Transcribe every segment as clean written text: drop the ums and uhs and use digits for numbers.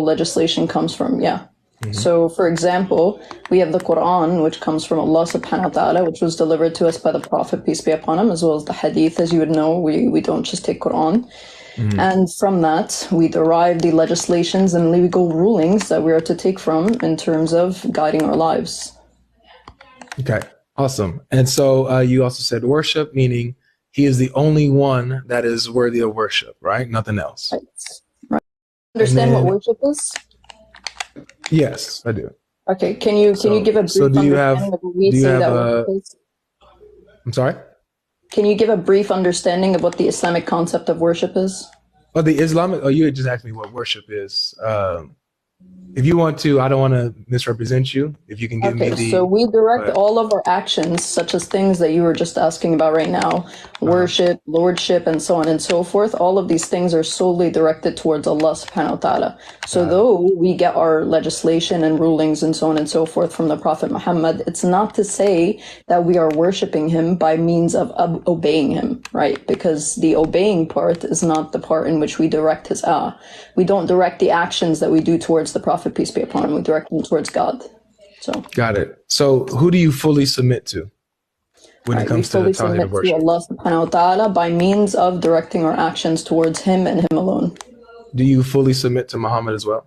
all legislation comes from. Yeah. Mhm. So, for example, we have the Quran, which comes from Allah subhanahu wa ta'ala, which was delivered to us by the Prophet, peace be upon him, as well as the Hadith. As you would know, we don't just take Quran. Mhm. And from that, we derive the legislations and legal rulings that we are to take from in terms of guiding our lives. Okay, awesome. And so you also said worship, meaning he is the only one that is worthy of worship, right? Nothing else. Right. Right. Understand what worship is? Yes, I do. Okay, can you give a brief understanding of what we say that worship is? I'm sorry? Can you give a brief understanding of what the Islamic concept of worship is? Oh, the Islamic, you had just asked me what worship is. If you want to, I don't want to misrepresent you. If you can give me the... So we direct all of our actions, such as things that you were just asking about right now, worship, lordship, and so on and so forth. All of these things are solely directed towards Allah subhanahu wa ta'ala. So though we get our legislation and rulings and so on and so forth from the Prophet Muhammad, it's not to say that we are worshiping him by means of obeying him, right? Because the obeying part is not the part in which we direct his we don't direct the actions that we do towards the Prophet, peace be upon him. We direct them towards God. So got it. So who do you fully submit to when it comes to the Tawheed of worship? To Allah subhanahu wa ta'ala by means of directing our actions towards him and him alone. Do you fully submit to Muhammad as well?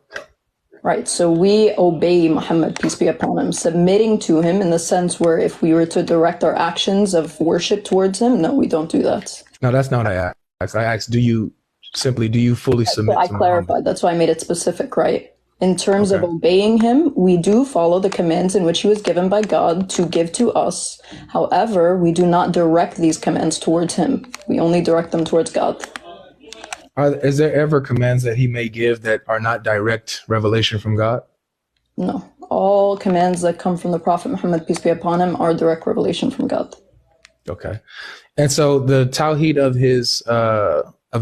Right. So we obey Muhammad, peace be upon him, submitting to him in the sense where if we were to direct our actions of worship towards him, no, we don't do that. No, that's not what I asked. I asked, do you fully submit I to clarified. Muhammad? That's why I made it specific, right? In terms of obeying him, we do follow the commands in which he was given by God to give to us. However, we do not direct these commands towards him. We only direct them towards God. Is there ever commands that he may give that are not direct revelation from God? No. All commands that come from the Prophet Muhammad, peace be upon him, are direct revelation from God. Okay. And so the Tawheed of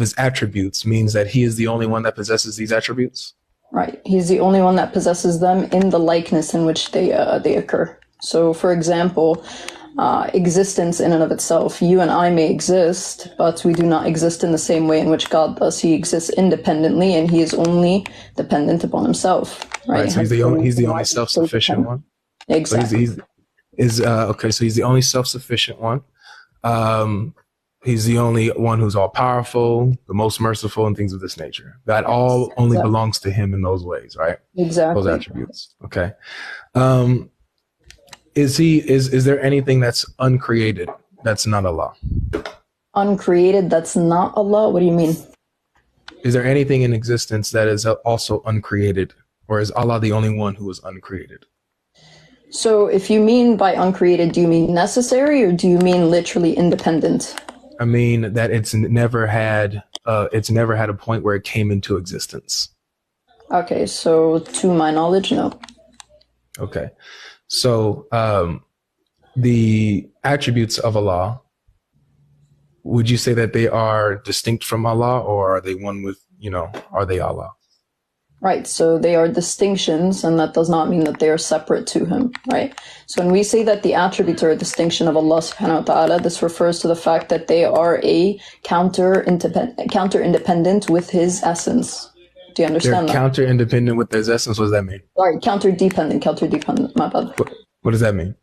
his attributes means that he is the only one that possesses these attributes? Right. He's the only one that possesses them in the likeness in which they occur. So, for example, existence in and of itself, you and I may exist, but we do not exist in the same way in which God does. He exists independently, and he is only dependent upon himself. Right. So he's the only self-sufficient one. Exactly. So he's the only self-sufficient one. He's the only one who's all powerful, the most merciful, and things of this nature. That all only belongs to him in those ways, right? Exactly. Those attributes. Okay. Is there anything that's uncreated that's not Allah? Uncreated that's not Allah? What do you mean? Is there anything in existence that is also uncreated, or is Allah the only one who is uncreated? So if you mean by uncreated, do you mean necessary or do you mean literally independent? I mean that it's never had a point where it came into existence. Okay, so to my knowledge, no. Okay. So the attributes of Allah, would you say that they are distinct from Allah, or are they one with, are they Allah? Right, so they are distinctions, and that does not mean that they are separate to him, right? So when we say that the attributes are a distinction of Allah subhanahu wa ta'ala, this refers to the fact that they are a counter-independent with his essence. Do you understand that? Counter-independent with his essence, what does that mean? Sorry, counter-dependent, my bad. What does that mean?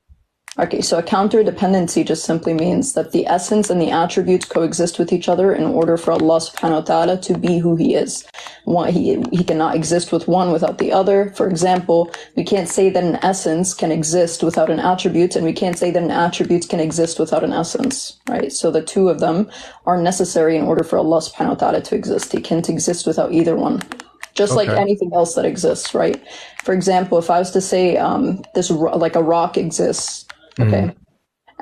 Okay, so a counter-dependency just simply means that the essence and the attributes coexist with each other in order for Allah subhanahu wa ta'ala to be who he is. He cannot exist with one without the other. For example, we can't say that an essence can exist without an attribute, and we can't say that an attribute can exist without an essence, right? So the two of them are necessary in order for Allah subhanahu wa ta'ala to exist. He can't exist without either one. Just like anything else that exists, right? For example, if I was to say like a rock exists, okay,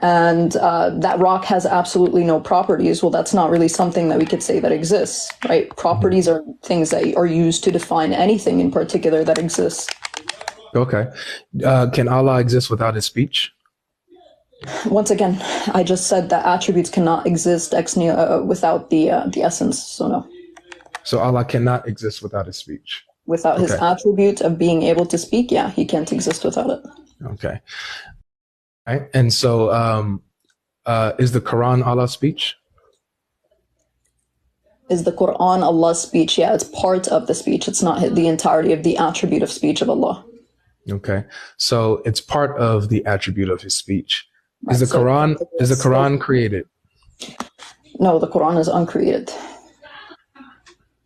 and that rock has absolutely no properties, well, that's not really something that we could say that exists, right? Properties are things that are used to define anything in particular that exists. Okay. Can Allah exist without his speech? Once again, I just said that attributes cannot exist without the essence, so no. So Allah cannot exist without his speech? Without his attribute of being able to speak, yeah, he can't exist without it. Okay. Right. And so is the Quran Allah's speech? Is the Quran Allah's speech? Yeah, it's part of the speech. It's not the entirety of the attribute of speech of Allah. Okay. So it's part of the attribute of his speech. Right, Is the Quran created? No, the Quran is uncreated.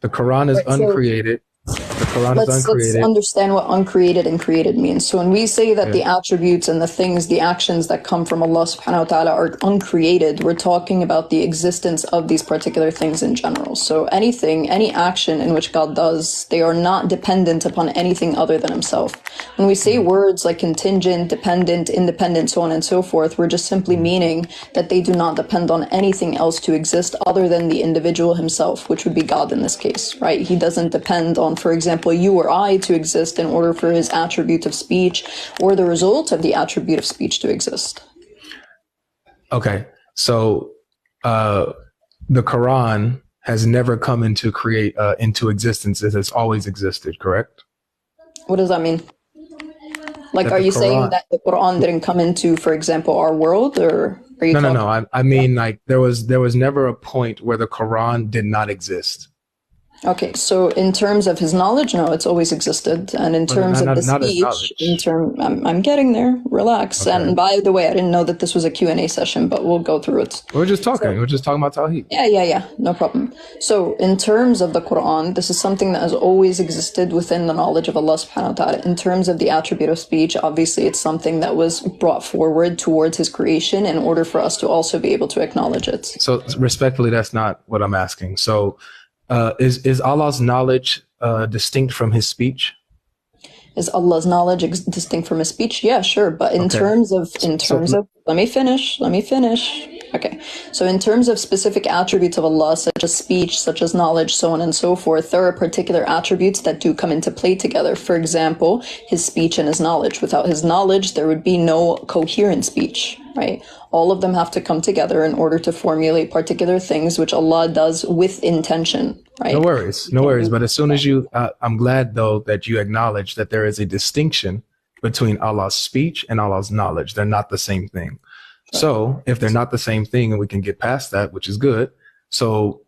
The Quran is Right, so uncreated. The Quran is let's uncreated. understand what uncreated and created means. So when we say that the attributes and the things, the actions that come from Allah subhanahu wa ta'ala are uncreated, we're talking about the existence of these particular things in general. So anything, any action in which God does, they are not dependent upon anything other than himself. When we say words like contingent, dependent, independent, so on and so forth, we're just simply meaning that they do not depend on anything else to exist other than the individual himself, which would be God in this case, right? He doesn't depend on, for example, you or I to exist in order for his attribute of speech or the result of the attribute of speech to exist. Okay. So the Quran has never come into existence. It has always existed, correct? What does that mean? Like, That are the you saying Quran- that the Quran didn't come into, for example, our world, or are you talking? No. I mean, like there was never a point where the Quran did not exist. Okay, so in terms of his knowledge, no, it's always existed. And in terms of the not his speech, knowledge. I'm getting there. Relax. Okay. And by the way, I didn't know that this was a Q&A session, but we'll go through it. We're just talking. We're just talking about Tawheed. Yeah, no problem. So in terms of the Quran, this is something that has always existed within the knowledge of Allah subhanahu wa ta'ala. In terms of the attribute of speech, obviously it's something that was brought forward towards his creation in order for us to also be able to acknowledge it. So respectfully, that's not what I'm asking. So is Allah's knowledge distinct from his speech? Is Allah's knowledge distinct from his speech? Yeah, sure. But in Okay. terms of, let me finish. Okay. So in terms of specific attributes of Allah, such as speech, such as knowledge, so on and so forth, there are particular attributes that do come into play together. For example, his speech and his knowledge. Without his knowledge, there would be no coherent speech, right? All of them have to come together in order to formulate particular things, which Allah does with intention, right? No worries. But as soon as I'm glad though that you acknowledge that there is a distinction between Allah's speech and Allah's knowledge. They're not the same thing. So if they're not the same thing and we can get past that, which is good. So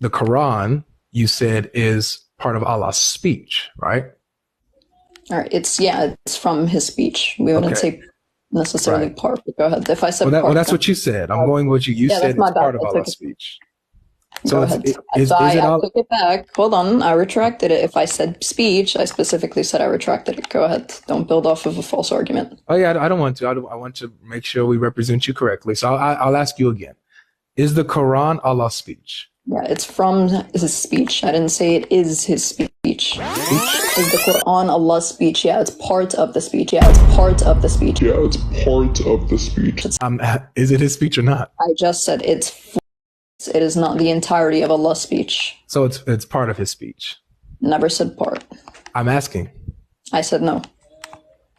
the Quran, you said, is part of Allah's speech, right? All right. It's from his speech. We wouldn't say necessarily Right. part, but go ahead. If I said Well, part, that's what you said. I'm going with you. You Yeah, said that's my it's bad. part of That's Allah's okay. speech. Go So ahead. is I it all? took it back. Hold on. I retracted it. If I said speech, I specifically said I retracted it. Go ahead. Don't build off of a false argument. Oh yeah, I don't want to. I want to make sure we represent you correctly. So I'll ask you again. Is the Quran Allah's speech? Yeah, it's from his speech. I didn't say it is his speech. Is the Quran Allah's speech? Yeah, it's part of the speech. Yeah, it's part of the speech. Is it his speech or not? I just said it is not the entirety of Allah's speech. So it's part of his speech. Never said part. I'm asking. I said no.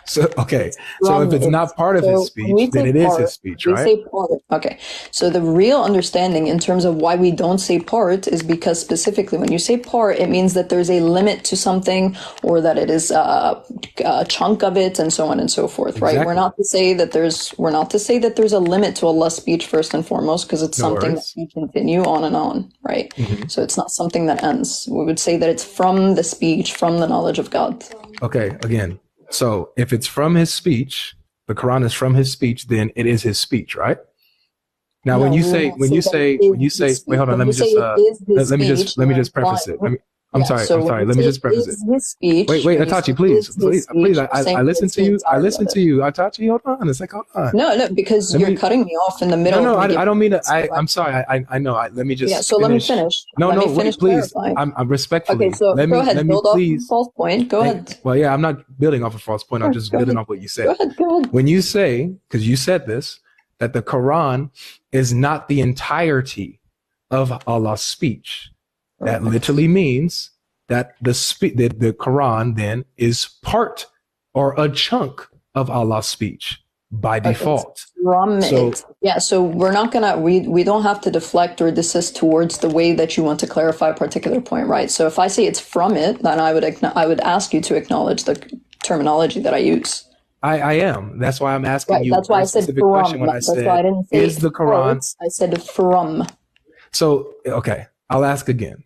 So okay. So if it's not part of So his when speech, we then say it is part, his speech, we right? say part. Okay. So the real understanding in terms of why we don't say part is because specifically when you say part, it means that there's a limit to something or that it is a chunk of it and so on and so forth, right? Exactly. We're not to say that there's a limit to Allah's speech first and foremost, because it's No something worries. that we continue on and on, right? Mhm. So it's not something that ends. We would say that it's from the speech, from the knowledge of God. Okay, again. So if it's from his speech, the Quran is from his speech, then it is his speech, right? Now, when No, you we say, won't say that it is his wait, hold on, speech. let me When you just, say it is his speech, let me just then preface why- it. I'm sorry. Let me just preface it. His speech. Wait, when you Atachi, say please, it is his please. speech, I saying listen it's to the you. I entirety listen of to it. you. Atachi, hold on. It's like, hold on. No, because Let you're me- cutting me off in the middle. No, of me I don't mean to. giving- I'm sorry. I know. Let me just. Yeah, so let me finish. No, Let no, me finish wait, please. clarifying. I'm respectfully. Okay, so let me, go ahead. let me Build off of a please. false point. Go ahead. Well, yeah, I'm not building off a false point. I'm just Go building ahead. off what you Go said. ahead. Go ahead. When you say, because you said this, that the Quran is not the entirety of Allah's speech, that literally means that the Quran then is part or a chunk of Allah's speech by default. From So- it. Yeah, so we're not gonna we don't have to deflect or desist towards the way that you want to clarify a particular point, right? So if I say it's from it, then I would ask you to acknowledge the terminology that I use. I am. That's why I'm asking Right, you that's a why I said specific question from. when I That's said, why I didn't say is the Quran? quotes, I said from. So, okay. I'll ask again.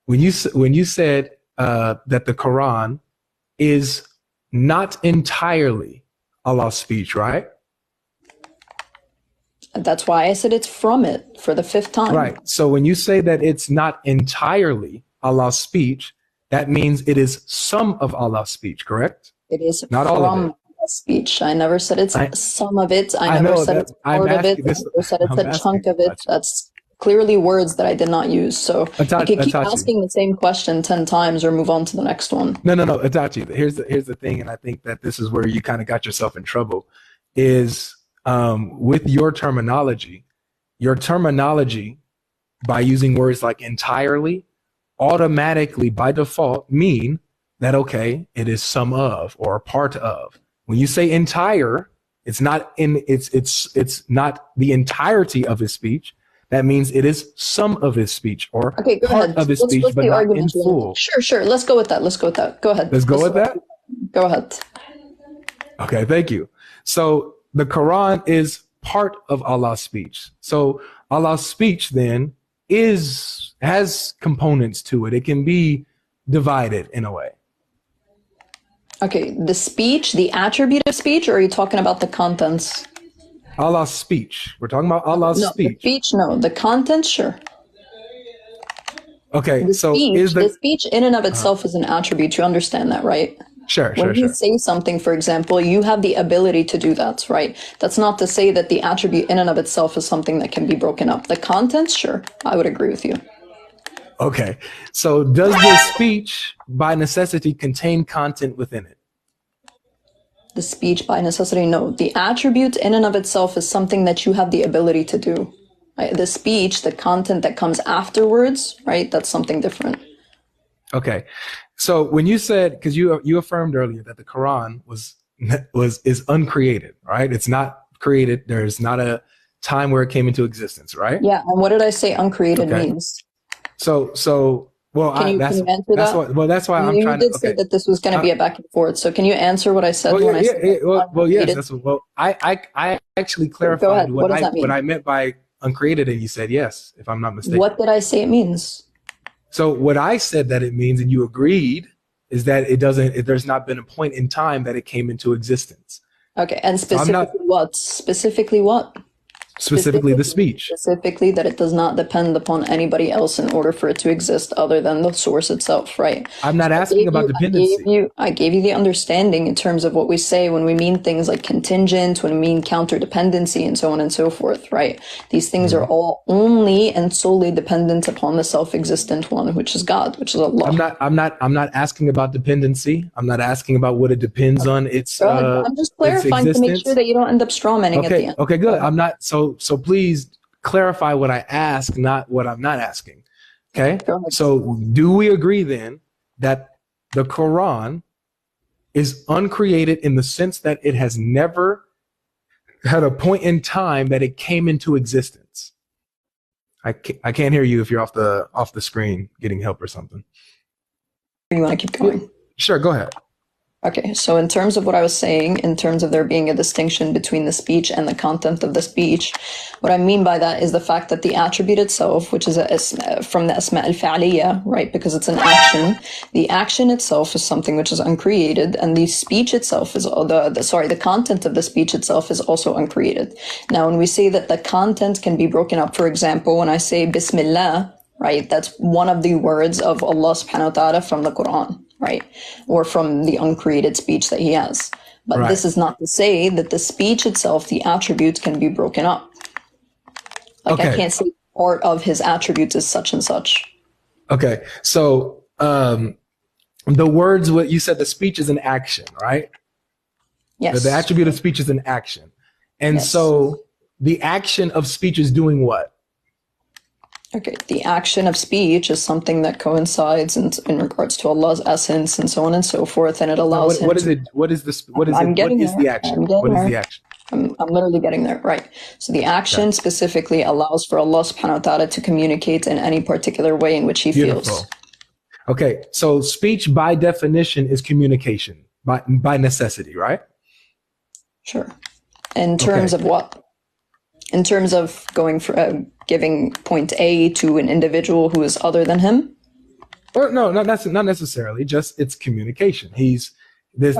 When you said that the Quran is not entirely Allah's speech, right? That's why I said it's from it for the fifth time. Right. So when you say that it's not entirely Allah's speech, that means it is some of Allah's speech, correct? It is Not all of from it. the speech. I never said it's some of it. I know never said that it's part of it. I this. never said it's I'm a chunk asking of it. about you. That's clearly words that I did not use. So you can keep Itachi. asking the same question 10 times or move on to the next one. No, Itachi. Here's the thing, and I think that this is where you kind of got yourself in trouble. Is with your terminology by using words like entirely automatically by default mean that, okay, it is some of or a part of. When you say entire, it's not not the entirety of his speech. That means it is some of his speech or Okay, go part ahead. of his What's speech, but the not in argument you want? full. Sure. Let's go with that. Go ahead. Let's go with that? Go ahead. Okay, thank you. So the Quran is part of Allah's speech. So Allah's speech then has components to it. It can be divided in a way. Okay, the speech, the attribute of speech, or are you talking about the contents? Allah's speech. We're talking about Allah's No, speech. the speech, no. The content, sure. Okay, The so speech, is the speech in and of itself is an attribute. You understand that, right? Sure. When you say something, for example, you have the ability to do that, right? That's not to say that the attribute in and of itself is something that can be broken up. The contents, sure, I would agree with you. Okay, so does the speech by necessity contain content within it? The speech by necessity, no. The attribute in and of itself is something that you have the ability to do. Right? The speech, the content that comes afterwards, right? That's something different. Okay, so when you said, because you affirmed earlier that the Quran is uncreated, right? It's not created. There's not a time where it came into existence, right? Yeah, and what did I say uncreated means? So well, Can you answer that? That's why I'm trying to. You did say that this was going to be a back and forth. So can you answer what I said when I said yes. I actually clarified What does that mean? what I meant by uncreated, and you said yes, if I'm not mistaken. What did I say it means? So what I said that it means, and you agreed, is that there's not been a point in time that it came into existence. Okay, and specifically what? Specifically what? Specifically the speech. Specifically that it does not depend upon anybody else in order for it to exist other than the source itself, right? I'm not asking about dependency. I gave you the understanding in terms of what we say when we mean things like contingent, when we mean counter-dependency, and so on and so forth, right? These things are all only and solely dependent upon the self-existent one, which is God, which is Allah. I'm not asking about dependency. I'm not asking about what it depends on. I'm just clarifying to make sure that you don't end up strawmanning at the end. Okay, good. I'm not so please clarify what I ask, not what I'm not asking. Okay? So do we agree then that the Quran is uncreated in the sense that it has never had a point in time that it came into existence? I can't hear you if you're off the screen getting help or something. You want to keep going? Sure, go ahead. Okay, so in terms of what I was saying, in terms of there being a distinction between the speech and the content of the speech, what I mean by that is the fact that the attribute itself, which is from the asma al-fa'aliyya, right, because it's an action, the action itself is something which is uncreated, and the speech itself is, the content of the speech itself is also uncreated. Now, when we say that the content can be broken up, for example, when I say Bismillah, right, that's one of the words of Allah subhanahu wa ta'ala from the Quran. Right, or from the uncreated speech that he has. But this is not to say that the speech itself, the attributes can be broken up. Like I can't say part of his attributes is such and such. Okay, so the words, what you said, the speech is an action, right? Yes. The attribute of speech is an action. And so the action of speech is doing what? Okay, the action of speech is something that coincides in regards to Allah's essence and so on and so forth, and it allows him. What is the action? What is the action? I'm literally getting there, right? So the action specifically allows for Allah subhanahu wa ta'ala to communicate in any particular way in which he feels. Okay, so speech by definition is communication, by necessity, right? Sure. In terms of what? In terms of going for giving point A to an individual who is other than him? Or no, not necessarily. Just it's communication. He's this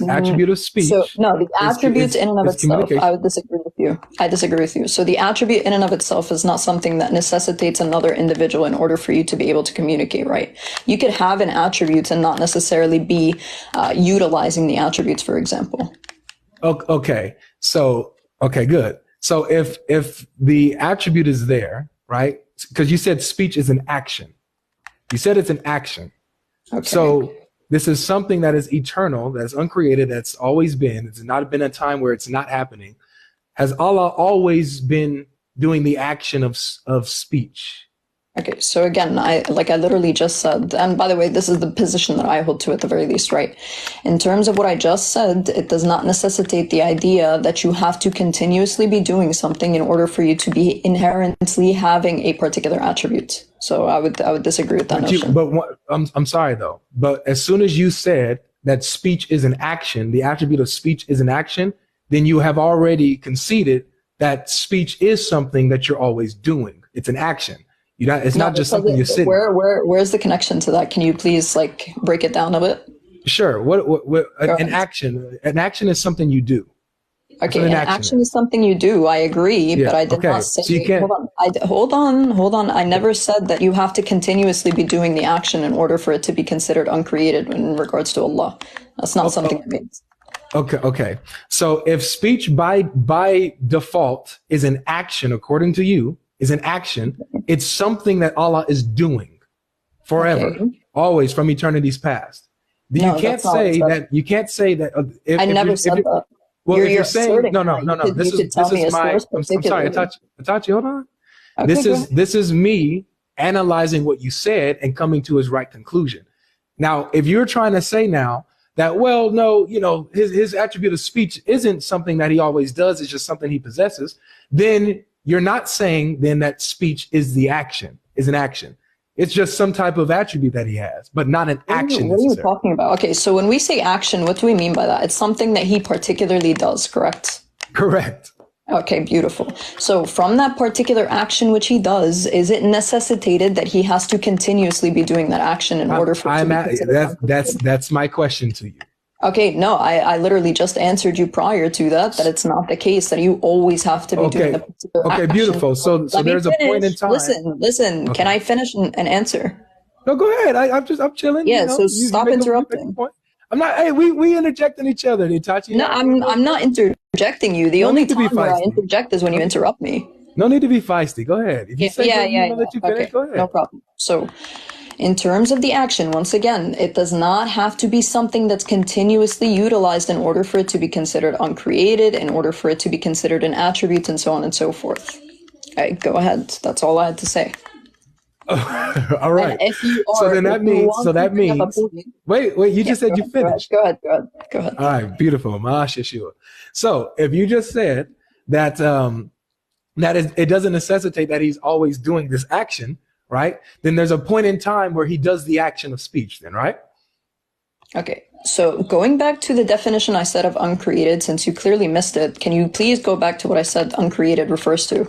attribute of speech. So no, the attribute in and of itself, communication. I would disagree with you. I disagree with you. So the attribute in and of itself is not something that necessitates another individual in order for you to be able to communicate, right? You could have an attribute and not necessarily be utilizing the attributes, for example. Okay. So okay, good. So if the attribute is there, right? Because you said speech is an action. You said it's an action. Okay. So this is something that is eternal, that's uncreated, that's always been. It's not been a time where it's not happening. Has Allah always been doing the action of speech? Okay, so again, I literally just said, and by the way, this is the position that I hold to at the very least, right? In terms of what I just said, it does not necessitate the idea that you have to continuously be doing something in order for you to be inherently having a particular attribute. So I would disagree with that notion. I'm sorry though, but as soon as you said that speech is an action, the attribute of speech is an action, then you have already conceded that speech is something that you're always doing. It's an action. It's not just something you're sitting. Where's the connection to that? Can you please break it down a bit? Sure. An action is something you do. Okay, an action is something you do. I agree, but I did not say. So you can't, hold on. I never said that you have to continuously be doing the action in order for it to be considered uncreated in regards to Allah. That's not something it means. Okay. So if speech by default is an action, according to you, is an action, it's something that Allah is doing forever, always, from eternity's past. You can't say that. You can't say that. I never said that. Well, if you're saying no. This is my. I'm sorry, Itachi, hold on. Okay, this is me analyzing what you said and coming to his right conclusion. Now, if you're trying to say now that, well, no, his attribute of speech isn't something that he always does, it's just something he possesses, then you're not saying then that speech is an action. It's just some type of attribute that he has, but not an action. What are you talking about? Okay, so when we say action, what do we mean by that? It's something that he particularly does, correct? Correct. Okay, beautiful. So from that particular action which he does, is it necessitated that he has to continuously be doing that action in order for that's my question to you. Okay, no, I literally just answered you prior to that it's not the case that you always have to be doing the particular action. Beautiful. So there's a point in time. Listen, Can I finish and answer? No, go ahead. I'm chilling. Yeah, so stop interrupting. I'm not. Hey, we interjecting each other, Itachi. No, I'm not interjecting you. The only time where I interject is when you interrupt me. No need to be feisty. Go ahead. If you say let you finish, go ahead. No problem. So, in terms of the action, once again, it does not have to be something that's continuously utilized in order for it to be considered uncreated, in order for it to be considered an attribute, and so on and so forth. Okay, go ahead. That's all I had to say. All right. And if you are, so then that means. Wait. You just said you finished. Go ahead. All right. Beautiful. Mash Yeshua. So if you just said that it doesn't necessitate that he's always doing this action, right? Then there's a point in time where he does the action of speech. Then, right? Okay. So going back to the definition I said of uncreated, since you clearly missed it, can you please go back to what I said uncreated refers to?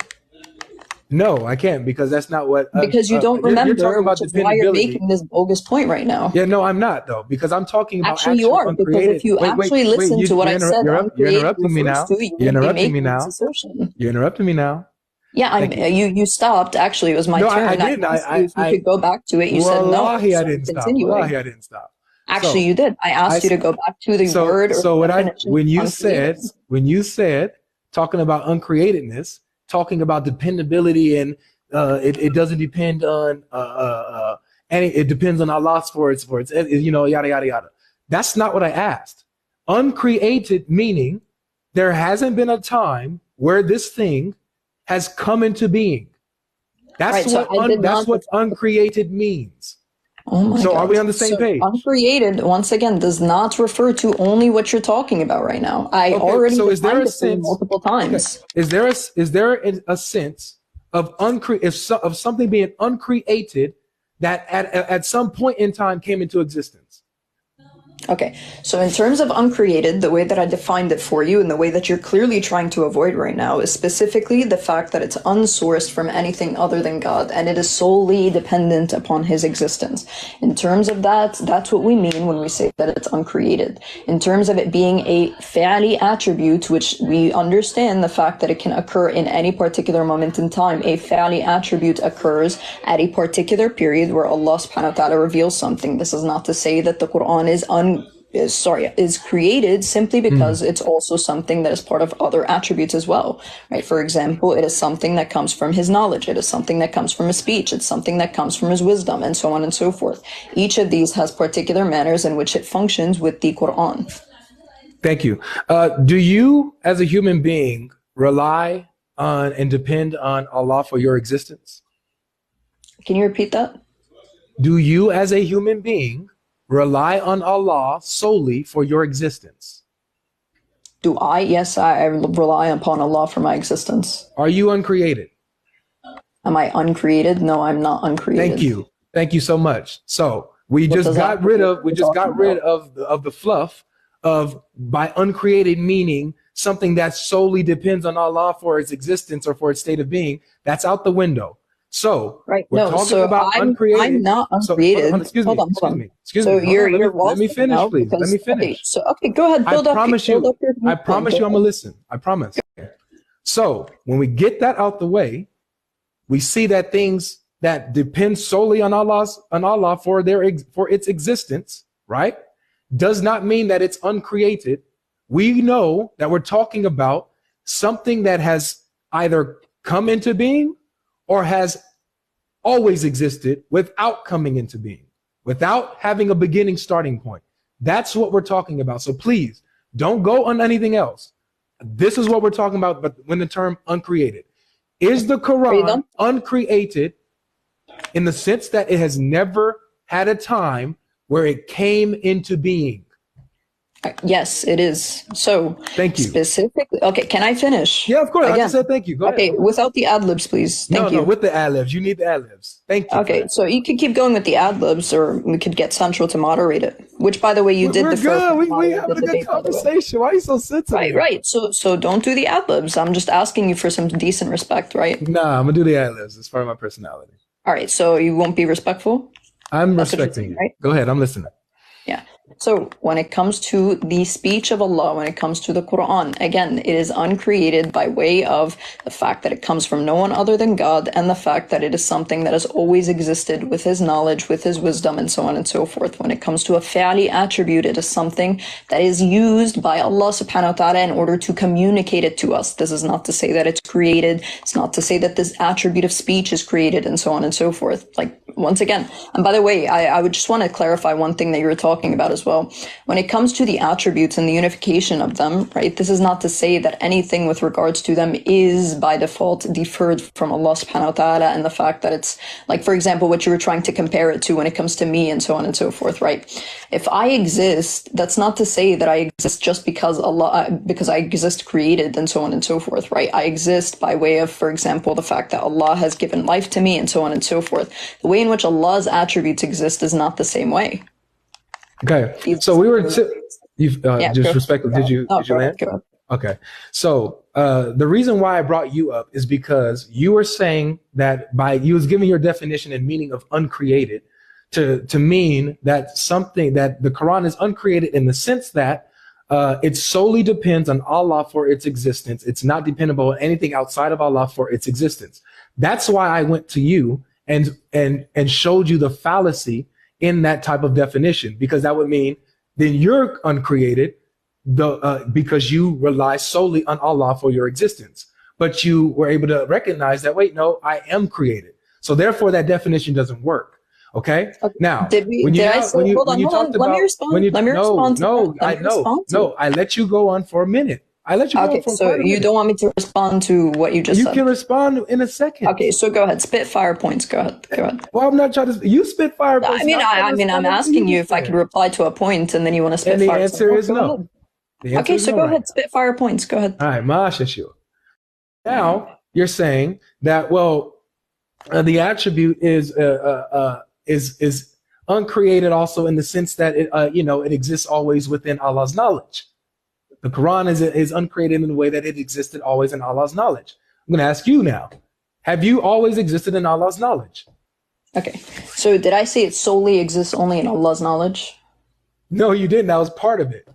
No, I can't, because that's not what. Because you don't remember, you're talking about why you're making this bogus point right now. Yeah, no, I'm not though, because I'm talking about actually you are. Because if you listen to what I said, you're interrupting me now. You're interrupting me now. You're interrupting me now. Yeah, you stopped. Actually, it was my turn. I didn't. You could go back to it. You said no. I didn't stop. I didn't stop. Actually, you did. I asked you to go back to the word. So when you said talking about uncreatedness, talking about dependability, and it doesn't depend on and it depends on Allah for its yada yada yada. That's not what I asked. Uncreated meaning there hasn't been a time where this thing has come into being. That's what uncreated means. Oh my so God. Are we on the same page? Uncreated, once again, does not refer to only what you're talking about right now. I already defined it multiple times. Okay. Is there a sense of of something being uncreated that at some point in time came into existence? Okay, so in terms of uncreated, the way that I defined it for you and the way that you're clearly trying to avoid right now is specifically the fact that it's unsourced from anything other than God and it is solely dependent upon his existence. In terms of that, that's what we mean when we say that it's uncreated. In terms of it being a fa'ali attribute, which we understand the fact that it can occur in any particular moment in time, a fa'ali attribute occurs at a particular period where Allah subhanahu wa ta'ala reveals something. This is not to say that the Quran is created simply because it's also something that is part of other attributes as well, right? For example, it is something that comes from his knowledge. It is something that comes from his speech. It's something that comes from his wisdom, and so on and so forth. Each of these has particular manners in which it functions with the Quran. Thank you. Do you, as a human being, rely on and depend on Allah for your existence? Can you repeat that? Do you, as a human being, rely on Allah solely for your existence? Do I? Yes, I rely upon Allah for my existence. Are you uncreated? Am I uncreated? No, I'm not uncreated. Thank you. Thank you so much. So we What just does got that rid mean? of the fluff of by uncreated meaning something that solely depends on Allah for its existence or for its state of being. That's out the window. So Right. we're No, talking so about I'm uncreated. not So uncreated. excuse me. So you're Let me finish, now please. Let because me finish. okay, go ahead. Build up your I promise you I'm gonna listen. I promise. So when we get that out the way, we see that things that depend solely on Allah for its existence, right, does not mean that it's uncreated. We know that we're talking about something that has either come into being or has always existed without coming into being, without having a beginning starting point. That's what we're talking about. So please don't go on anything else. This is what we're talking about, but when the term uncreated. Is the Quran uncreated in the sense that it has never had a time where it came into being? Yes, it is. So thank you. Specifically, okay, can I finish? Yeah, of course. Again, I just said thank you. Go okay, ahead. without the ad-libs, please. Thank you. No, with the ad-libs. You need the ad-libs. Thank you. Okay, so you could keep going with the ad-libs, or we could get Central to moderate it. Which, by the way, you did We're the good. first. We having a good conversation. Why are you so sensitive? Right. So don't do the ad-libs. I'm just asking you for some decent respect, right? Nah, I'm gonna do the ad-libs. It's part of my personality. All right, so you won't be respectful? I'm respecting you. Right? Go ahead. I'm listening. Yeah. So when it comes to the speech of Allah, when it comes to the Quran, again, it is uncreated by way of the fact that it comes from no one other than God and the fact that it is something that has always existed with his knowledge, with his wisdom, and so on and so forth. When it comes to a fa'ali attribute, it is something that is used by Allah subhanahu wa ta'ala in order to communicate it to us. This is not to say that it's created. It's not to say that this attribute of speech is created and so on and so forth. Like, once again, and by the way, I would just want to clarify one thing that you were talking about as well. When it comes to the attributes and the unification of them, right, this is not to say that anything with regards to them is by default deferred from Allah subhanahu wa ta'ala, and the fact that it's like, for example, what you were trying to compare it to when it comes to me and so on and so forth, right? If I exist, that's not to say that I exist just because because I exist created and so on and so forth, right? I exist by way of, for example, the fact that Allah has given life to me and so on and so forth. The way in which Allah's attributes exist is not the same way. Okay, so we were disrespectful. Did you land? Okay, so the reason why I brought you up is because you were saying that you was giving your definition and meaning of uncreated to mean that something that the Quran is uncreated in the sense that it solely depends on Allah for its existence. It's not dependable on anything outside of Allah for its existence. That's why I went to you and showed you the fallacy in that type of definition, because that would mean then you're uncreated because you rely solely on Allah for your existence. But you were able to recognize that, wait, no, I am created. So therefore that definition doesn't work. Okay. Now, let me respond. I let you go on for a minute. I let you go on for so you don't want me to respond to what you just said? You can respond in a second. Okay, so go ahead. Spit fire points. Go ahead. Well, I'm not trying to. You spit fire points. I'm asking you if I could reply to a point, and then you want to spit and the fire. Answer is no. Okay, so go ahead. Spit fire points. Go ahead. All right, Ma'ashashu. Now you're saying that the attribute is uncreated also in the sense that it exists always within Allah's knowledge. The Quran is uncreated in the way that it existed always in Allah's knowledge. I'm going to ask you now, have you always existed in Allah's knowledge? Okay. So did I say it solely exists only in Allah's knowledge? No, you didn't. That was part of it.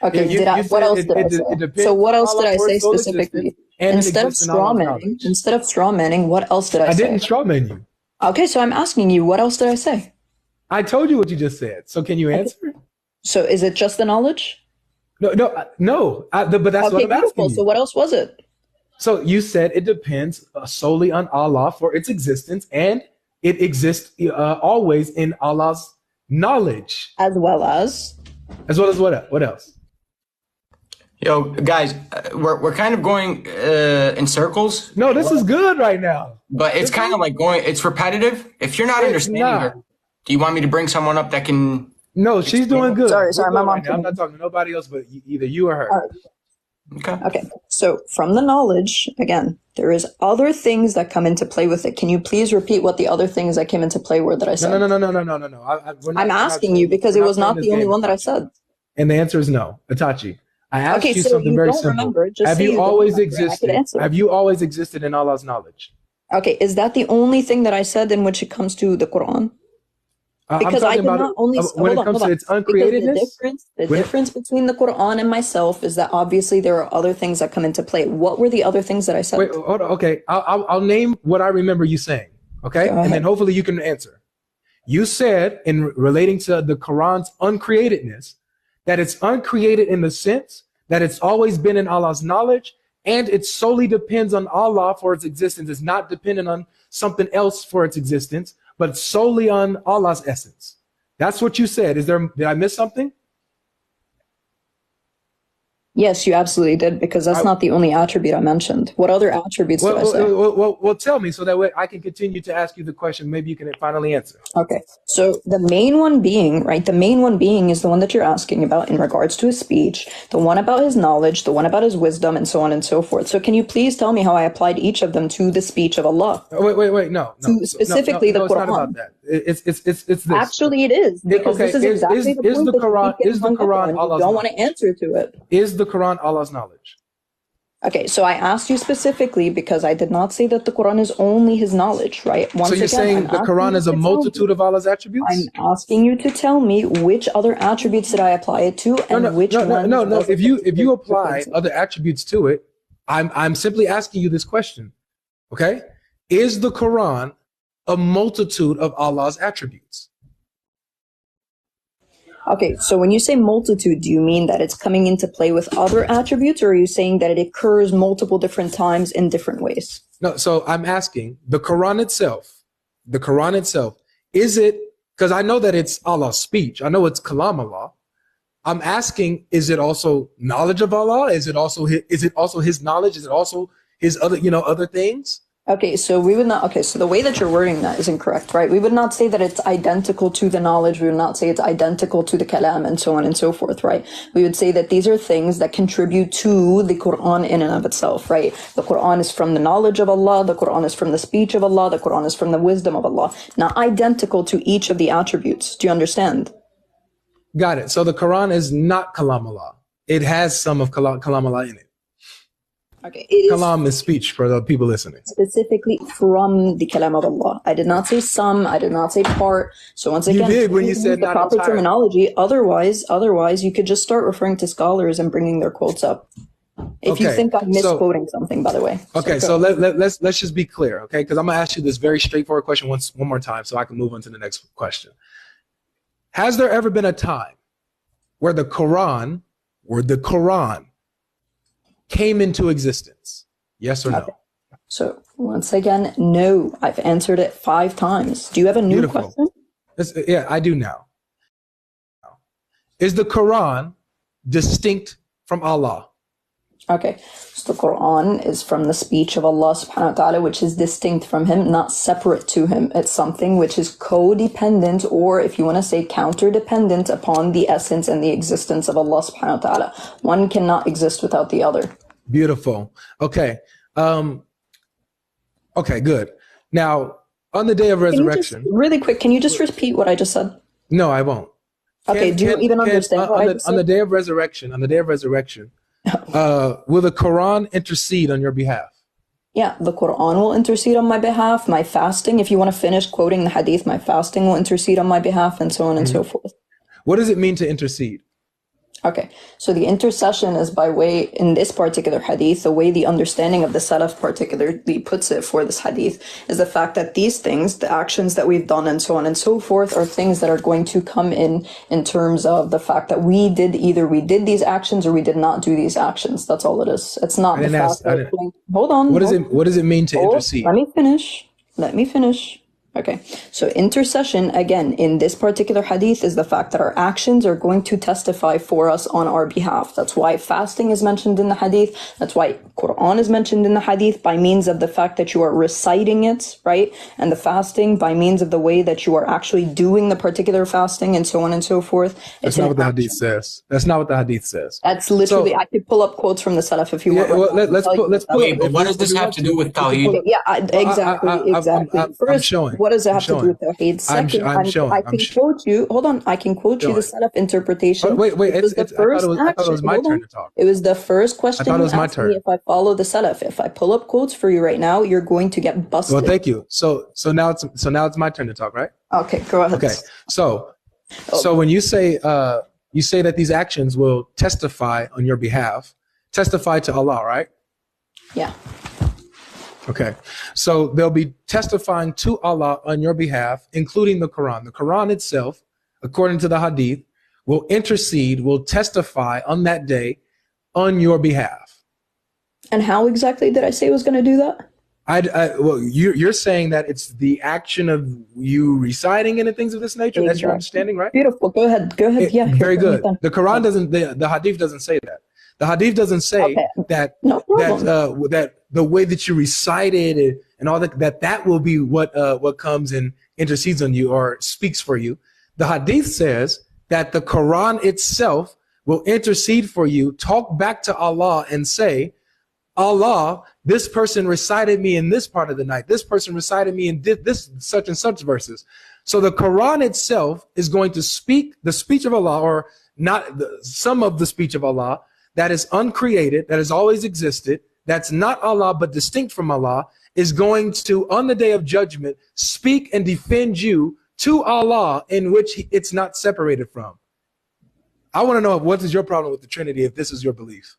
Okay. What else did I say? So what else did I say specifically? Instead of straw manning, what else did I say? I didn't straw man you. Okay, so I'm asking you, what else did I say? I told you what you just said. So can you answer? Okay. So is it just the knowledge? No. But that's what I'm asking you. So what else was it? So you said it depends solely on Allah for its existence, and it exists always in Allah's knowledge. As well as what else? Yo, guys, we're kind of going in circles. No, this is good right now. But it's kind of like it's repetitive. If you're not understanding her, do you want me to bring someone up that can? No, she's doing good. Sorry, my mom. I'm not talking to nobody else, but either you or her. All right. Okay. So from the knowledge, again, there is other things that come into play with it. Can you please repeat what the other things that came into play were that I said? No. I'm asking you because it was not the only one that I said. And the answer is no. Itachi, I asked you something very simple. Have you always existed? Have you always existed in Allah's knowledge? Okay, is that the only thing that I said in which it comes to the Quran? Because I did not only when it comes to its uncreatedness. The difference between the Quran and myself is that obviously there are other things that come into play. What were the other things that I said? Wait, hold on. Okay, I'll name what I remember you saying. Okay, and then hopefully you can answer. You said in relating to the Quran's uncreatedness that it's uncreated in the sense that it's always been in Allah's knowledge, and it solely depends on Allah for its existence. It's not dependent on something else for its existence, but solely on Allah's essence. That's what you said. Did I miss something? Yes, you absolutely did, because that's not the only attribute I mentioned. What other attributes did I say? Well, tell me so that way I can continue to ask you the question. Maybe you can finally answer. Okay. So the main one being, right, the main one being is the one that you're asking about in regards to his speech, the one about his knowledge, the one about his wisdom, and so on and so forth. So can you please tell me how I applied each of them to the speech of Allah? Wait, no. Specifically the Quran. It's not about that. It's this. Actually, it is, because this is exactly the point is the Quran Allah's knowledge? You don't want to answer to it. Is the Quran Allah's knowledge? Okay, so I asked you specifically because I did not say that the Quran is only his knowledge, right? So you're saying the Quran is a multitude of Allah's attributes? I'm asking you to tell me which other attributes did I apply it to, and which ones. No. If you apply other attributes to it, I'm simply asking you this question. Okay? Is the Quran a multitude of Allah's attributes? Okay, so when you say multitude, do you mean that it's coming into play with other attributes, or are you saying that it occurs multiple different times in different ways? No, so I'm asking the Quran itself, is it, because I know that it's Allah's speech, I know it's Kalam Allah. I'm asking, is it also knowledge of Allah? Is it also his knowledge? Is it also his other things? Okay, so we would not, okay, so the way that you're wording that is incorrect, right? We would not say that it's identical to the knowledge. We would not say it's identical to the kalam and so on and so forth, right? We would say that these are things that contribute to the Quran in and of itself, right? The Quran is from the knowledge of Allah. The Quran is from the speech of Allah. The Quran is from the wisdom of Allah. Not identical to each of the attributes. Do you understand? Got it. So the Quran is not Kalam Allah. It has some of Kalam Allah in it. Okay, it Kalam is speech for the people listening. Specifically from the Kalam of Allah. I did not say some, I did not say part. So once again, you did when you said the proper terminology. Otherwise, you could just start referring to scholars and bringing their quotes up. If you think I'm misquoting something, by the way. Okay, so let's just be clear, okay? Because I'm gonna ask you this very straightforward question one more time, so I can move on to the next question. Has there ever been a time where the Quran came into existence? Yes or no? Okay. So once again, no. I've answered it 5 times. Do you have a new question? Yeah, I do now. Is the Quran distinct from Allah? Okay, so the Quran is from the speech of Allah subhanahu wa ta'ala, which is distinct from him, not separate to him. It's something which is codependent, or if you want to say counter-dependent upon the essence and the existence of Allah subhanahu wa ta'ala. One cannot exist without the other. Beautiful. Okay. Okay, good. Now, on the day of resurrection. Really quick, can you just repeat what I just said? No, I won't. Okay, do you even understand what I just on the said? day of resurrection, will the Quran intercede on your behalf? Yeah, the Quran will intercede on my behalf. My fasting, if you want to finish quoting the hadith, my fasting will intercede on my behalf, and so on and so forth. What does it mean to intercede? Okay, so the intercession is by way, in this particular hadith, the way the understanding of the Salaf particularly puts it for this hadith is the fact that these things, the actions that we've done and so on and so forth, are things that are going to come in terms of the fact that we did these actions or we did not do these actions. That's all it is. It's not the fact that, hold on. What does it mean to intercede? Let me finish. Okay, so intercession, again, in this particular hadith is the fact that our actions are going to testify for us on our behalf. That's why fasting is mentioned in the hadith. That's why Quran is mentioned in the hadith by means of the fact that you are reciting it, right? And the fasting by means of the way that you are actually doing the particular fasting and so on and so forth. That's not what the hadith says. That's not what the hadith says. That's literally, I could pull up quotes from the Salaf if you want. Well, let's pull Wait, but what does this have to do with Tawheed? Yeah, exactly. I'm showing. What does it have to do with Tawheed? Second, I can quote you. Hold on, I can quote you the Salaf interpretation. Wait. I thought it was my turn to talk. It was the first question. I thought it was my turn. If I follow the Salaf, if I pull up quotes for you right now, you're going to get busted. Well, thank you. So now it's my turn to talk, right? Okay, go ahead. Okay. So when you say that these actions will testify on your behalf, testify to Allah, right? Yeah. Okay, so they'll be testifying to Allah on your behalf, including the Quran. The Quran itself, according to the Hadith, will intercede, will testify on that day on your behalf. And how exactly did I say it was going to do that? Well, you're saying that it's the action of you reciting it and things of this nature. Exactly. That's your understanding, right? Beautiful. Go ahead. Yeah. Very good. The Quran doesn't. The Hadith doesn't say that. The Hadith doesn't say that the way that you recite it and all that will be what comes and intercedes on you or speaks for you. The Hadith says that the Quran itself will intercede for you, talk back to Allah and say, Allah, this person recited me in this part of the night. This person recited me and did this such and such verses. So the Quran itself is going to speak the speech of Allah, or not some of the speech of Allah, that is uncreated, that has always existed, that's not Allah but distinct from Allah, is going to, on the day of judgment, speak and defend you to Allah in which it's not separated from. I want to know, what is your problem with the Trinity if this is your belief?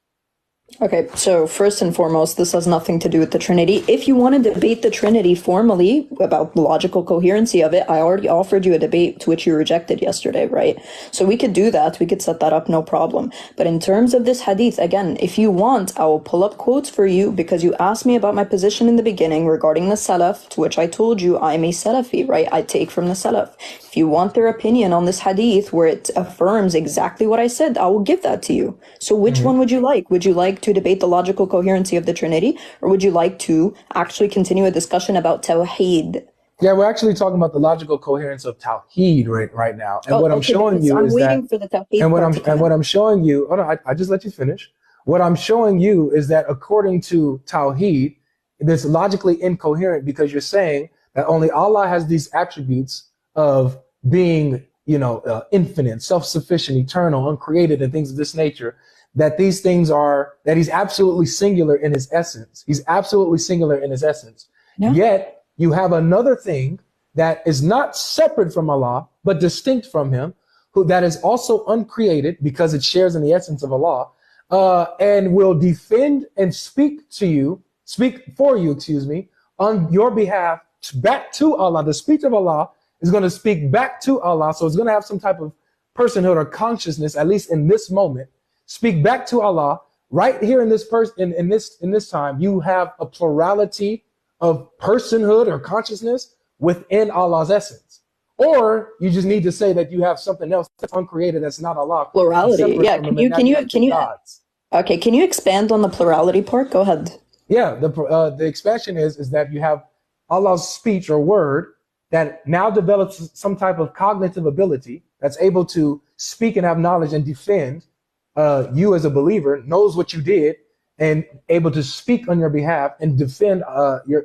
Okay, so first and foremost, this has nothing to do with the Trinity. If you want to debate the Trinity formally about the logical coherency of it, I already offered you a debate to which you rejected yesterday, right? So we could do that. We could set that up, no problem. But in terms of this hadith, again, if you want, I will pull up quotes for you because you asked me about my position in the beginning regarding the Salaf, to which I told you I'm a Salafi, right? I take from the Salaf. If you want their opinion on this hadith where it affirms exactly what I said, I will give that to you. So which one would you like? Would you like to debate the logical coherency of the Trinity, or would you like to actually continue a discussion about Tawheed? Yeah, we're actually talking about the logical coherence of Tawheed right now. And what I'm showing you is that, and what I'm showing you, hold on, I just let you finish. What I'm showing you is that according to Tawheed, it's logically incoherent because you're saying that only Allah has these attributes of being, infinite, self-sufficient, eternal, uncreated, and things of this nature. That these things are, that he's absolutely singular in his essence. He's absolutely singular in his essence. Yeah. Yet you have another thing that is not separate from Allah, but distinct from him, that is also uncreated because it shares in the essence of Allah, and will defend and speak for you, on your behalf back to Allah. The speech of Allah is going to speak back to Allah. So it's going to have some type of personhood or consciousness, at least in this moment. Speak back to Allah right here in this in this time. You have a plurality of personhood or consciousness within Allah's essence, or you just need to say that you have something else that's uncreated that's not Allah. Plurality, yeah. Can you? Okay, can you expand on the plurality part? Go ahead. Yeah, the expansion is that you have Allah's speech or word that now develops some type of cognitive ability that's able to speak and have knowledge and defend. You as a believer knows what you did and able to speak on your behalf and defend you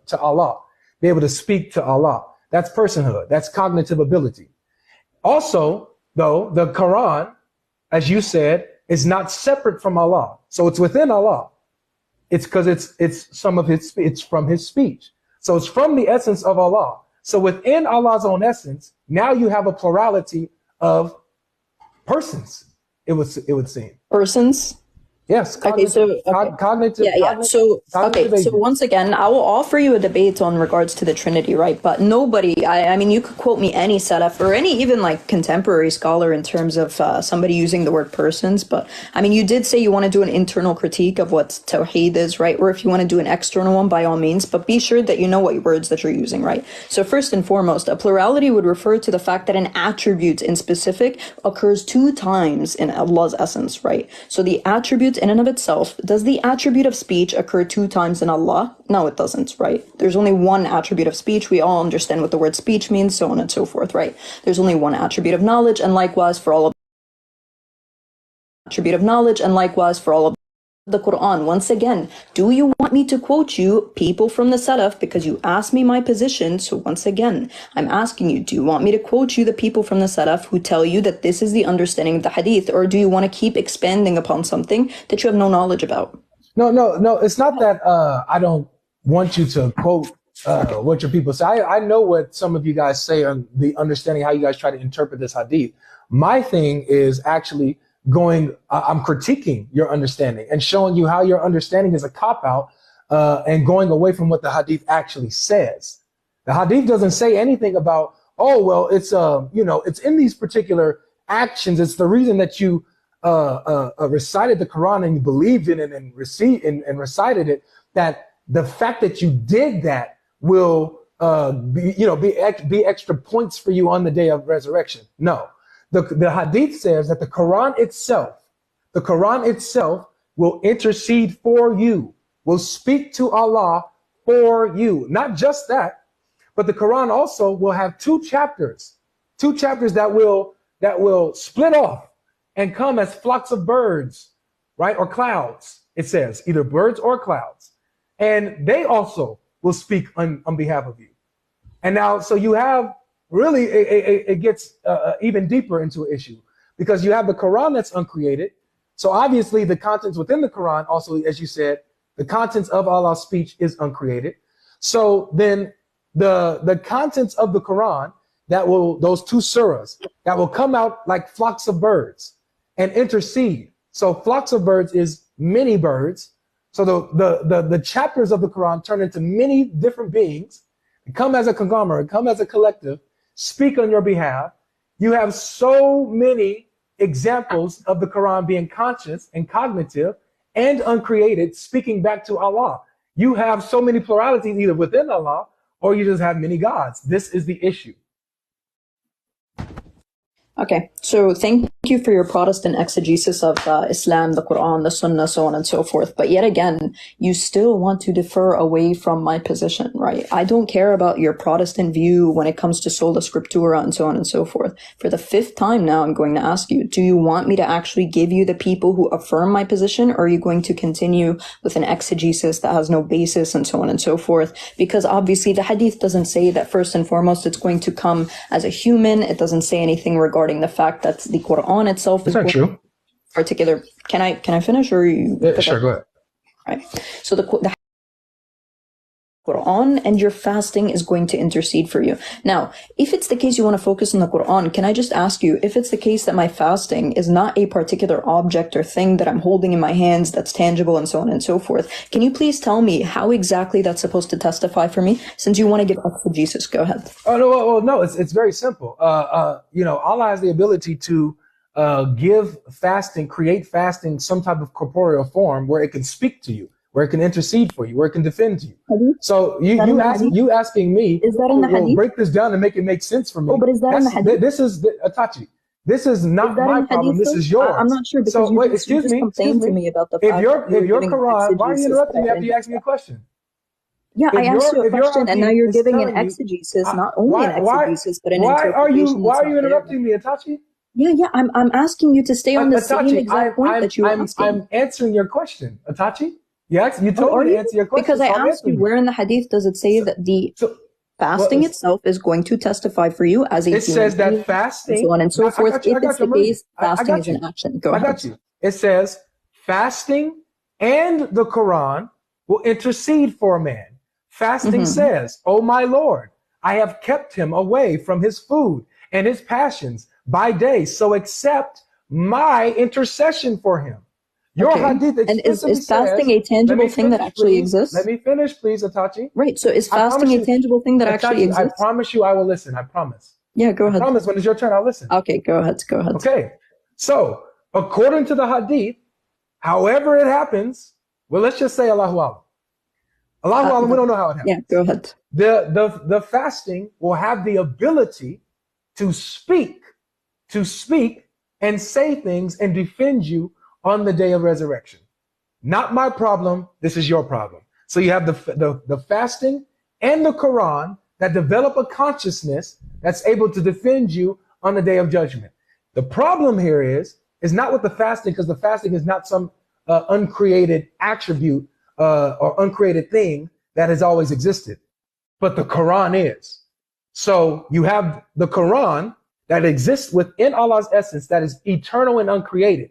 to Allah, be able to speak to Allah. That's personhood. That's cognitive ability. Also, though, the Quran, as you said, is not separate from Allah. So it's within Allah. It's because it's some of his, it's from his speech. So it's from the essence of Allah. So within Allah's own essence, now you have a plurality of persons. It would seem. Persons. Yes. Okay, so Cognitive. So cognitive okay, so agents. once again, I will offer you a debate on regards to the Trinity, right? But nobody, I mean, you could quote me any Salaf or any even like contemporary scholar in terms of somebody using the word persons. But I mean, you did say you want to do an internal critique of what Tawheed is, right? Or if you want to do an external one, by all means. But be sure that you know what words that you're using, right? So first and foremost, a plurality would refer to the fact that an attribute in specific occurs 2 times in Allah's essence, right? So the attribute in and of itself, does the attribute of speech occur 2 times in Allah? No, it doesn't, right? There's only one attribute of speech. We all understand what the word speech means, so on and so forth, right? There's only one attribute of knowledge, and likewise for all of the Quran. Once again, do you want me to quote you people from the Salaf because you asked me my position? So once again, I'm asking you, do you want me to quote you the people from the Salaf who tell you that this is the understanding of the Hadith, or do you want to keep expanding upon something that you have no knowledge about? No. It's not that I don't want you to quote what your people say. I know what some of you guys say on the understanding how you guys try to interpret this Hadith. My thing is actually I'm critiquing your understanding and showing you how your understanding is a cop-out and going away from what the Hadith actually says. The Hadith doesn't say anything about, oh, well, it's it's in these particular actions. It's the reason that you recited the Quran and you believed in it and recited it, that the fact that you did that will be extra points for you on the day of resurrection. No. The Hadith says that the Quran itself will intercede for you, will speak to Allah for you. Not just that, but the Quran also will have 2 chapters that will split off and come as flocks of birds, right? Or clouds, it says, either birds or clouds. And they also will speak on behalf of you. And now, so you have really, it gets even deeper into an issue because you have the Quran that's uncreated. So obviously the contents within the Quran also, as you said, the contents of Allah's speech is uncreated. So then the contents of the Quran those 2 surahs that will come out like flocks of birds and intercede. So flocks of birds is many birds. So the chapters of the Quran turn into many different beings, come as a conglomerate, come as a collective, speak on your behalf. You have so many examples of the Quran being conscious and cognitive and uncreated, speaking back to Allah. You have so many pluralities either within Allah or you just have many gods. This is the issue. Okay, so thank you for your Protestant exegesis of Islam, the Quran, the Sunnah, so on and so forth. But yet again, you still want to defer away from my position, right? I don't care about your Protestant view when it comes to sola scriptura and so on and so forth. For the 5th time now, I'm going to ask you, do you want me to actually give you the people who affirm my position, or are you going to continue with an exegesis that has no basis and so on and so forth? Because obviously the Hadith doesn't say that first and foremost it's going to come as a human. It doesn't say anything regarding the fact that the Quran itself is not true. Particular. Can I finish, or you? Yeah, sure, go ahead. Right. So the Quran and your fasting is going to intercede for you. Now, if it's the case you want to focus on the Quran, can I just ask you, if it's the case that my fasting is not a particular object or thing that I'm holding in my hands that's tangible and so on and so forth, can you please tell me how exactly that's supposed to testify for me? Since you want to give exegesis, go ahead. Oh, no, it's very simple. Allah has the ability to create fasting some type of corporeal form where it can speak to you, where it can intercede for you, where it can defend you. Hadith? So you asking me, is that in the Hadith? Break this down and make it make sense for me. Oh, but is that in the Hadith? This is Atachi. This is not my problem. This is yours. I'm not sure, because so, you just complained to me about the fact if your Quran, why are you interrupting me after you ask me a question? Yeah, I asked you a question, and now you're giving an exegesis, not only an exegesis, but an interpretation. Why are you interrupting me, Atachi? Yeah, I'm asking you to stay on the same exact point that you were asking. I'm answering your question, Atachi. Yes, you told me to answer your question. Because I asked you, where in the Hadith does it say that the... fasting Well, itself is going to testify for you as a it human says that being, and fasting. so on and so I forth. got you. I If got it's you. the I'm ready. case, I fasting got is an you. action. Go I ahead. got you. It says fasting and the Quran will intercede for a man. Fasting says, "Oh my Lord, I have kept him away from his food and his passions by day, so accept my intercession for him." Your Okay. hadith And explicitly is fasting says, a tangible thing that actually please. Let exists? me finish, please, Atachi. Right. So is I promise fasting a you, tangible thing that actually Atachi, I exists? promise you I will listen. I promise. Yeah, go I ahead. promise when it's your turn, I'll listen. Okay, go ahead. Go ahead. Okay. So, according to the hadith, however it happens, well, let's just say Allahu Alam. Allahu Alam, we don't know how it happens. Yeah, go ahead. The fasting will have the ability to speak and say things and defend you on the day of resurrection. Not my problem. This is your problem. So you have the fasting and the Quran that develop a consciousness that's able to defend you on the day of judgment. The problem here is not with the fasting, because the fasting is not some uncreated attribute or uncreated thing that has always existed, but the Quran is. So you have the Quran that exists within Allah's essence, that is eternal and uncreated,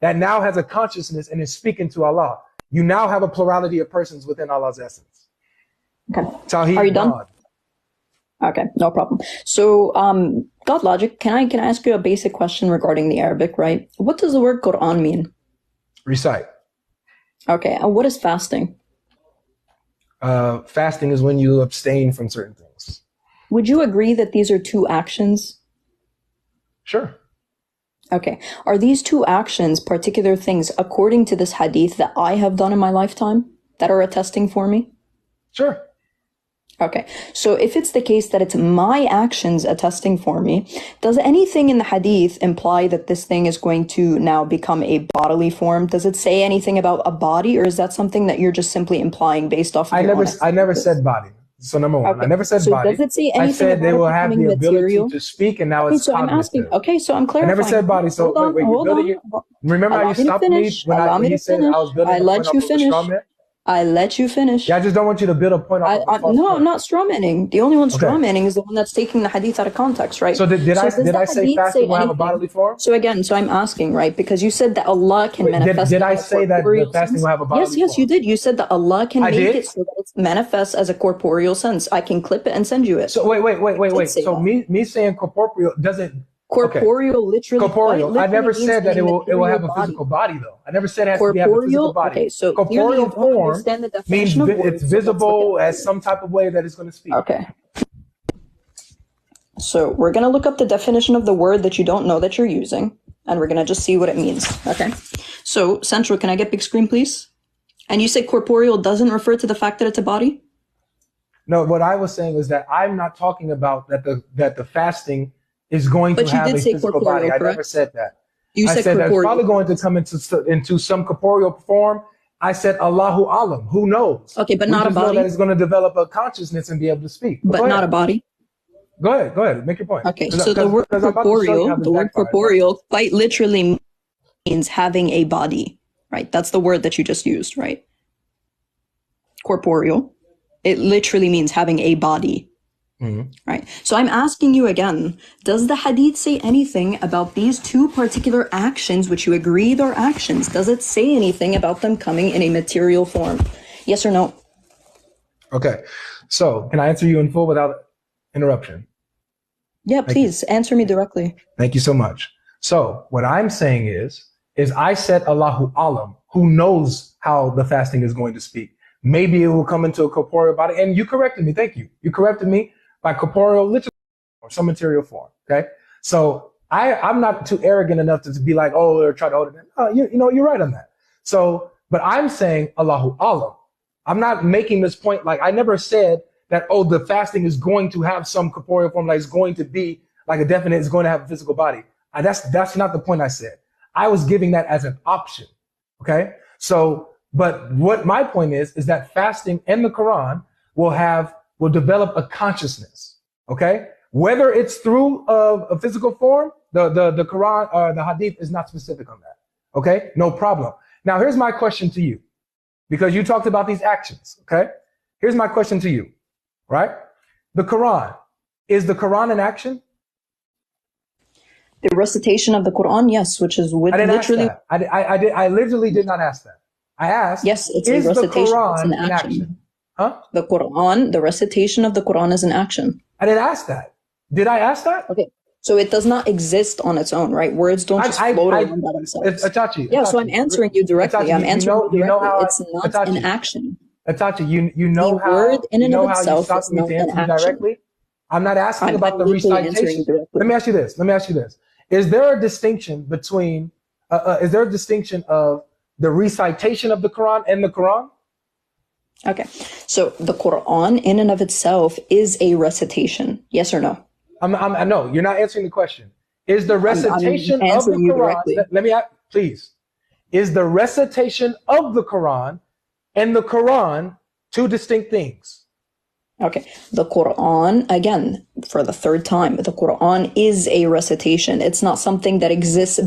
that now has a consciousness and is speaking to Allah. You now have a plurality of persons within Allah's essence. Okay. Tawheed, Are you done? God. Okay, no problem. So, God Logic, can I ask you a basic question regarding the Arabic, right? What does the word Quran mean? Recite. Okay, and what is fasting? Fasting is when you abstain from certain things. Would you agree that these are two actions? Sure. Okay. Are these two actions particular things according to this hadith that I have done in my lifetime that are attesting for me? Sure. Okay. So if it's the case that it's my actions attesting for me, does anything in the hadith imply that this thing is going to now become a bodily form? Does it say anything about a body, or is that something that you're just simply implying based off of I your never said body. So number one, Okay. I never said So body. does it say I anything said they about will it have the becoming ability material? to speak, and now Okay, it's so I'm cognitive. asking. Okay, so I'm I clarifying. never said body. So Hold on, wait, you're hold building on. it. Remember how Allow you me to stopped finish. me Allow when me he to said finish. I was building I a point let off you of a finish. straw man? I let you finish. Yeah, I just don't want you to build a point off of a false No, point. I'm not strawmanning. The only one Okay. strawmanning is the one that's taking the hadith out of context, right? So did does I the say hadith fasting will have a anything? bodily form? So again, so I'm asking, right? Because you said that Allah can Wait, manifest. did in I a say that the corporeal fasting sense? will have a bodily Yes, you form? did. You said that Allah can I make did? it so that it manifests as a corporeal sense. I can clip it and send you it. So wait. say So that. me saying corporeal doesn't. Okay. Corporeal, literally. Corporeal. quite I never literally said means that it will material have a body. physical body though. I never said it has to have a physical Corporeal. body. Okay, so clearly you Corporeal don't form understand the means definition of it's words, so let's look visible at as some type of way that it's going to speak. Okay. So we're going to look up the definition of the word that you don't know that you're using, and we're going to just see what it means. Okay. So Central, can I get big screen, please? And you say corporeal doesn't refer to the fact that it's a body? No, what I was saying was that I'm not talking about that the fasting is going But to you have did a say physical corporeal, body. I correct? never said that. You I said said that it's corporeal. probably going to come into some corporeal form. I said Allahu Alam. Who knows? Okay, but We not a just know body? that it's going to develop a consciousness and be able to speak. But go not ahead. a body? Go ahead. Make your point. Okay, so the word I'm about to show you how corporeal, this the word backfires. corporeal quite literally means having a body, right? That's the word that you just used, right? Corporeal. It literally means having a body. Mhm. Right. So I'm asking you again, does the hadith say anything about these two particular actions, which you agreed are actions? Does it say anything about them coming in a material form? Yes or no? Okay. So can I answer you in full without interruption? Yeah, please answer me directly. Thank you so much. So what I'm saying is I said Allahu Alam, who knows how the fasting is going to speak. Maybe it will come into a corporeal body. And you corrected me. Thank you. You corrected me by corporeal, literal, or some material form. Okay. So I'm not too arrogant enough to be like, oh, or try to hold it in. You're right on that. So, but I'm saying Allahu Alam. I'm not making this point. Like I never said that, oh, the fasting is going to have some corporeal form, like it's going to be like a definite, it's going to have a physical body. That's not the point I said. I was giving that as an option. Okay. So, but what my point is that fasting and the Quran will develop a consciousness. Okay. Whether it's through a physical form, the Quran or the Hadith is not specific on that. Okay. No problem. Now, here's my question to you, because you talked about these actions. Okay. Here's my question to you, right? the Quran. Is the Quran an action? The recitation of the Quran, yes, which is with I didn't literally. ask that. I literally did not ask that. I asked, Yes, it's is a the recitation. It's Quran an an action. action? Huh? The Quran, the recitation of the Quran is an action. I didn't ask that. Did I ask that? Okay. So it does not exist on its own, right? Words don't just float around by themselves. Atachi. Yeah, so I'm answering you directly. Atachi, I'm answering you directly. you know how It's not Atachi, an action. Atachi, you know The how word in you and know of how you itself stopped is me not to an answer me action. directly? I'm not asking I'm about the literally answering you recitation. directly. Let me ask you this. Let me ask you this. Is there a distinction between is there a distinction of the recitation of the Quran and the Quran? Okay. So the Quran in and of itself is a recitation. Yes or no? I know you're not answering the question. Is the recitation I'm of the answering you Quran? directly. Let me ask, please. Is the recitation of the Quran and the Quran two distinct things? Okay. The Quran, again, for the third time, the Quran is a recitation. It's not something that exists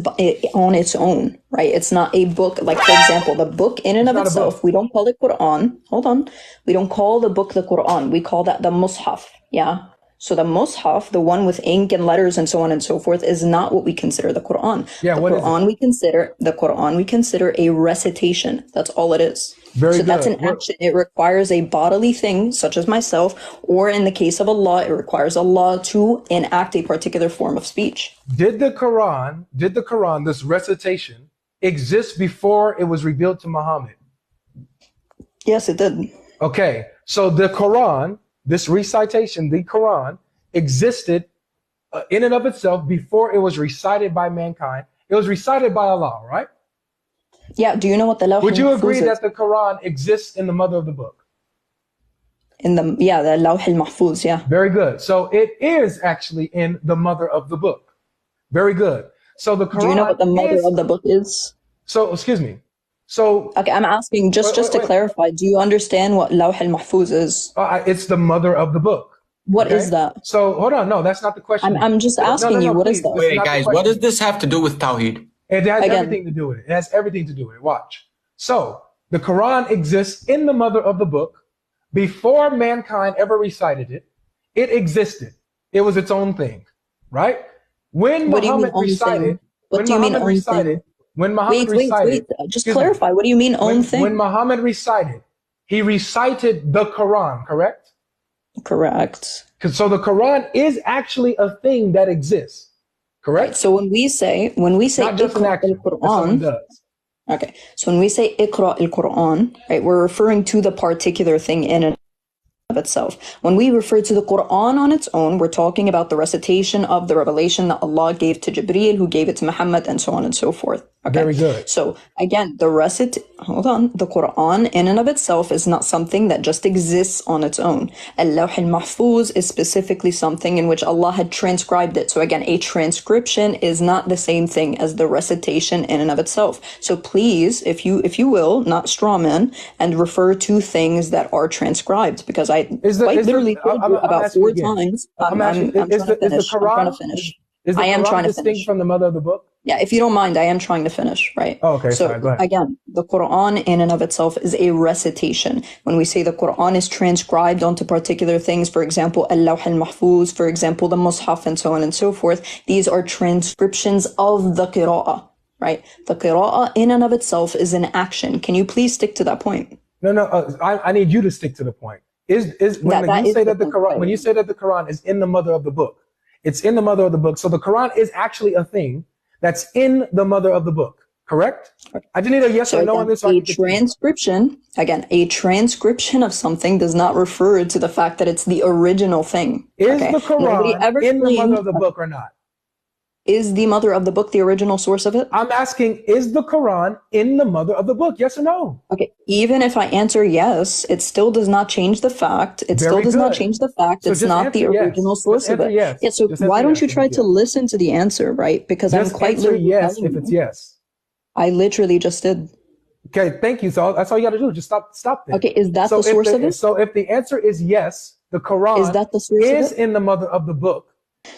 on its own, right? It's not a book. Like, for example, the book in and of not a itself, book. we don't call it Quran. Hold on. We don't call the book the Quran. We call that the Mus'haf. Yeah. So the Mus'haf, the one with ink and letters and so on and so forth, is not what we consider the Quran. Yeah, the what is it? Quran we consider a recitation. That's all it is. Very So that's good. an action. It requires a bodily thing, such as myself, or in the case of Allah, it requires Allah to enact a particular form of speech. Did the Quran, this recitation, exist before it was revealed to Muhammad? Yes, it did. Okay, so the Quran, this recitation, the Quran, existed in and of itself before it was recited by mankind. It was recited by Allah, right? Yeah, do you know what the Lawh Would you agree al-Mahfuz is? that the Quran exists in the mother of the book? The Lawh al-Mahfuz, yeah. Very good. So it is actually in the mother of the book. Very good. So the Quran Do you know what the mother is, of the book is? so excuse me. So Okay, I'm asking just to wait. clarify, do you understand what Lawh al-Mahfuz is? It's the mother of the book. What Okay? is that? So hold on. No, that's not the question. I'm just No, asking you, what is please. that? This is Wait, not the guys, question. what does this have to do with Tawheed? It has Again. everything to do with it. It has everything to do with it. Watch. So the Quran exists in the mother of the book before mankind ever recited it. It existed. It was its own thing, right? When What do you mean Muhammad own recited, thing? What do you mean own thing? when Muhammad Wait, recited, just excuse me. clarify. What do you mean own thing? When Muhammad recited, he recited the Quran, correct? Correct. So the Quran is actually a thing that exists, correct? So when we say Not just an Iqra action that someone al-Quran, does. okay. So when we say Iqra al-Quran, right, we're referring to the particular thing in and of itself. When we refer to the Quran on its own, we're talking about the recitation of the revelation that Allah gave to Jibreel, who gave it to Muhammad, and so on and so forth. Okay. Very good. So again, the Quran in and of itself is not something that just exists on its own. Al-Lawh al-Mahfuz is specifically something in which Allah had transcribed it. So again, a transcription is not the same thing as the recitation in and of itself. So please, if you will, not strawman, and refer to things that are transcribed, because I literally told you about 4 times. I'm trying to finish. Is the I am Quran trying to distinct finish. from the mother of the book? Yeah, if you don't mind, I am trying to finish, right? Oh, okay, So sorry, go ahead. again, the Quran in and of itself is a recitation. When we say the Quran is transcribed onto particular things, for example, Al-Lawh al-Mahfuz, for example, the Mus'haf, and so on and so forth, these are transcriptions of the Qira'ah, right? The Qira'ah in and of itself is an action. Can you please stick to that point? No. I need you to stick to the point. When you say that the Quran is in the mother of the book, it's in the mother of the book. So the Quran is actually a thing that's in the mother of the book, correct? I just need a yes or no on this. A transcription of something does not refer to the fact that it's the original thing. Is okay? the Quran in the mother of the claimed- book or not? Is the mother of the book the original source of it? I'm asking, is the Quran in the mother of the book? Yes or no? Okay, even if I answer yes, it still does not change the fact. It still Very does not good. change the fact So it's just not the answer yes. original Just source of answer it. yes. Yeah, so Just answer why don't yes you if try it's to yes. listen to the answer, right? Because Just I'm quite answer literally yes telling if it's you. yes. I literally just did. Okay, thank you. So that's all you got to do. Just stop there. Okay, is that So the source of it? So if the answer is yes, the Quran Is that the source of is it? in the mother of the book,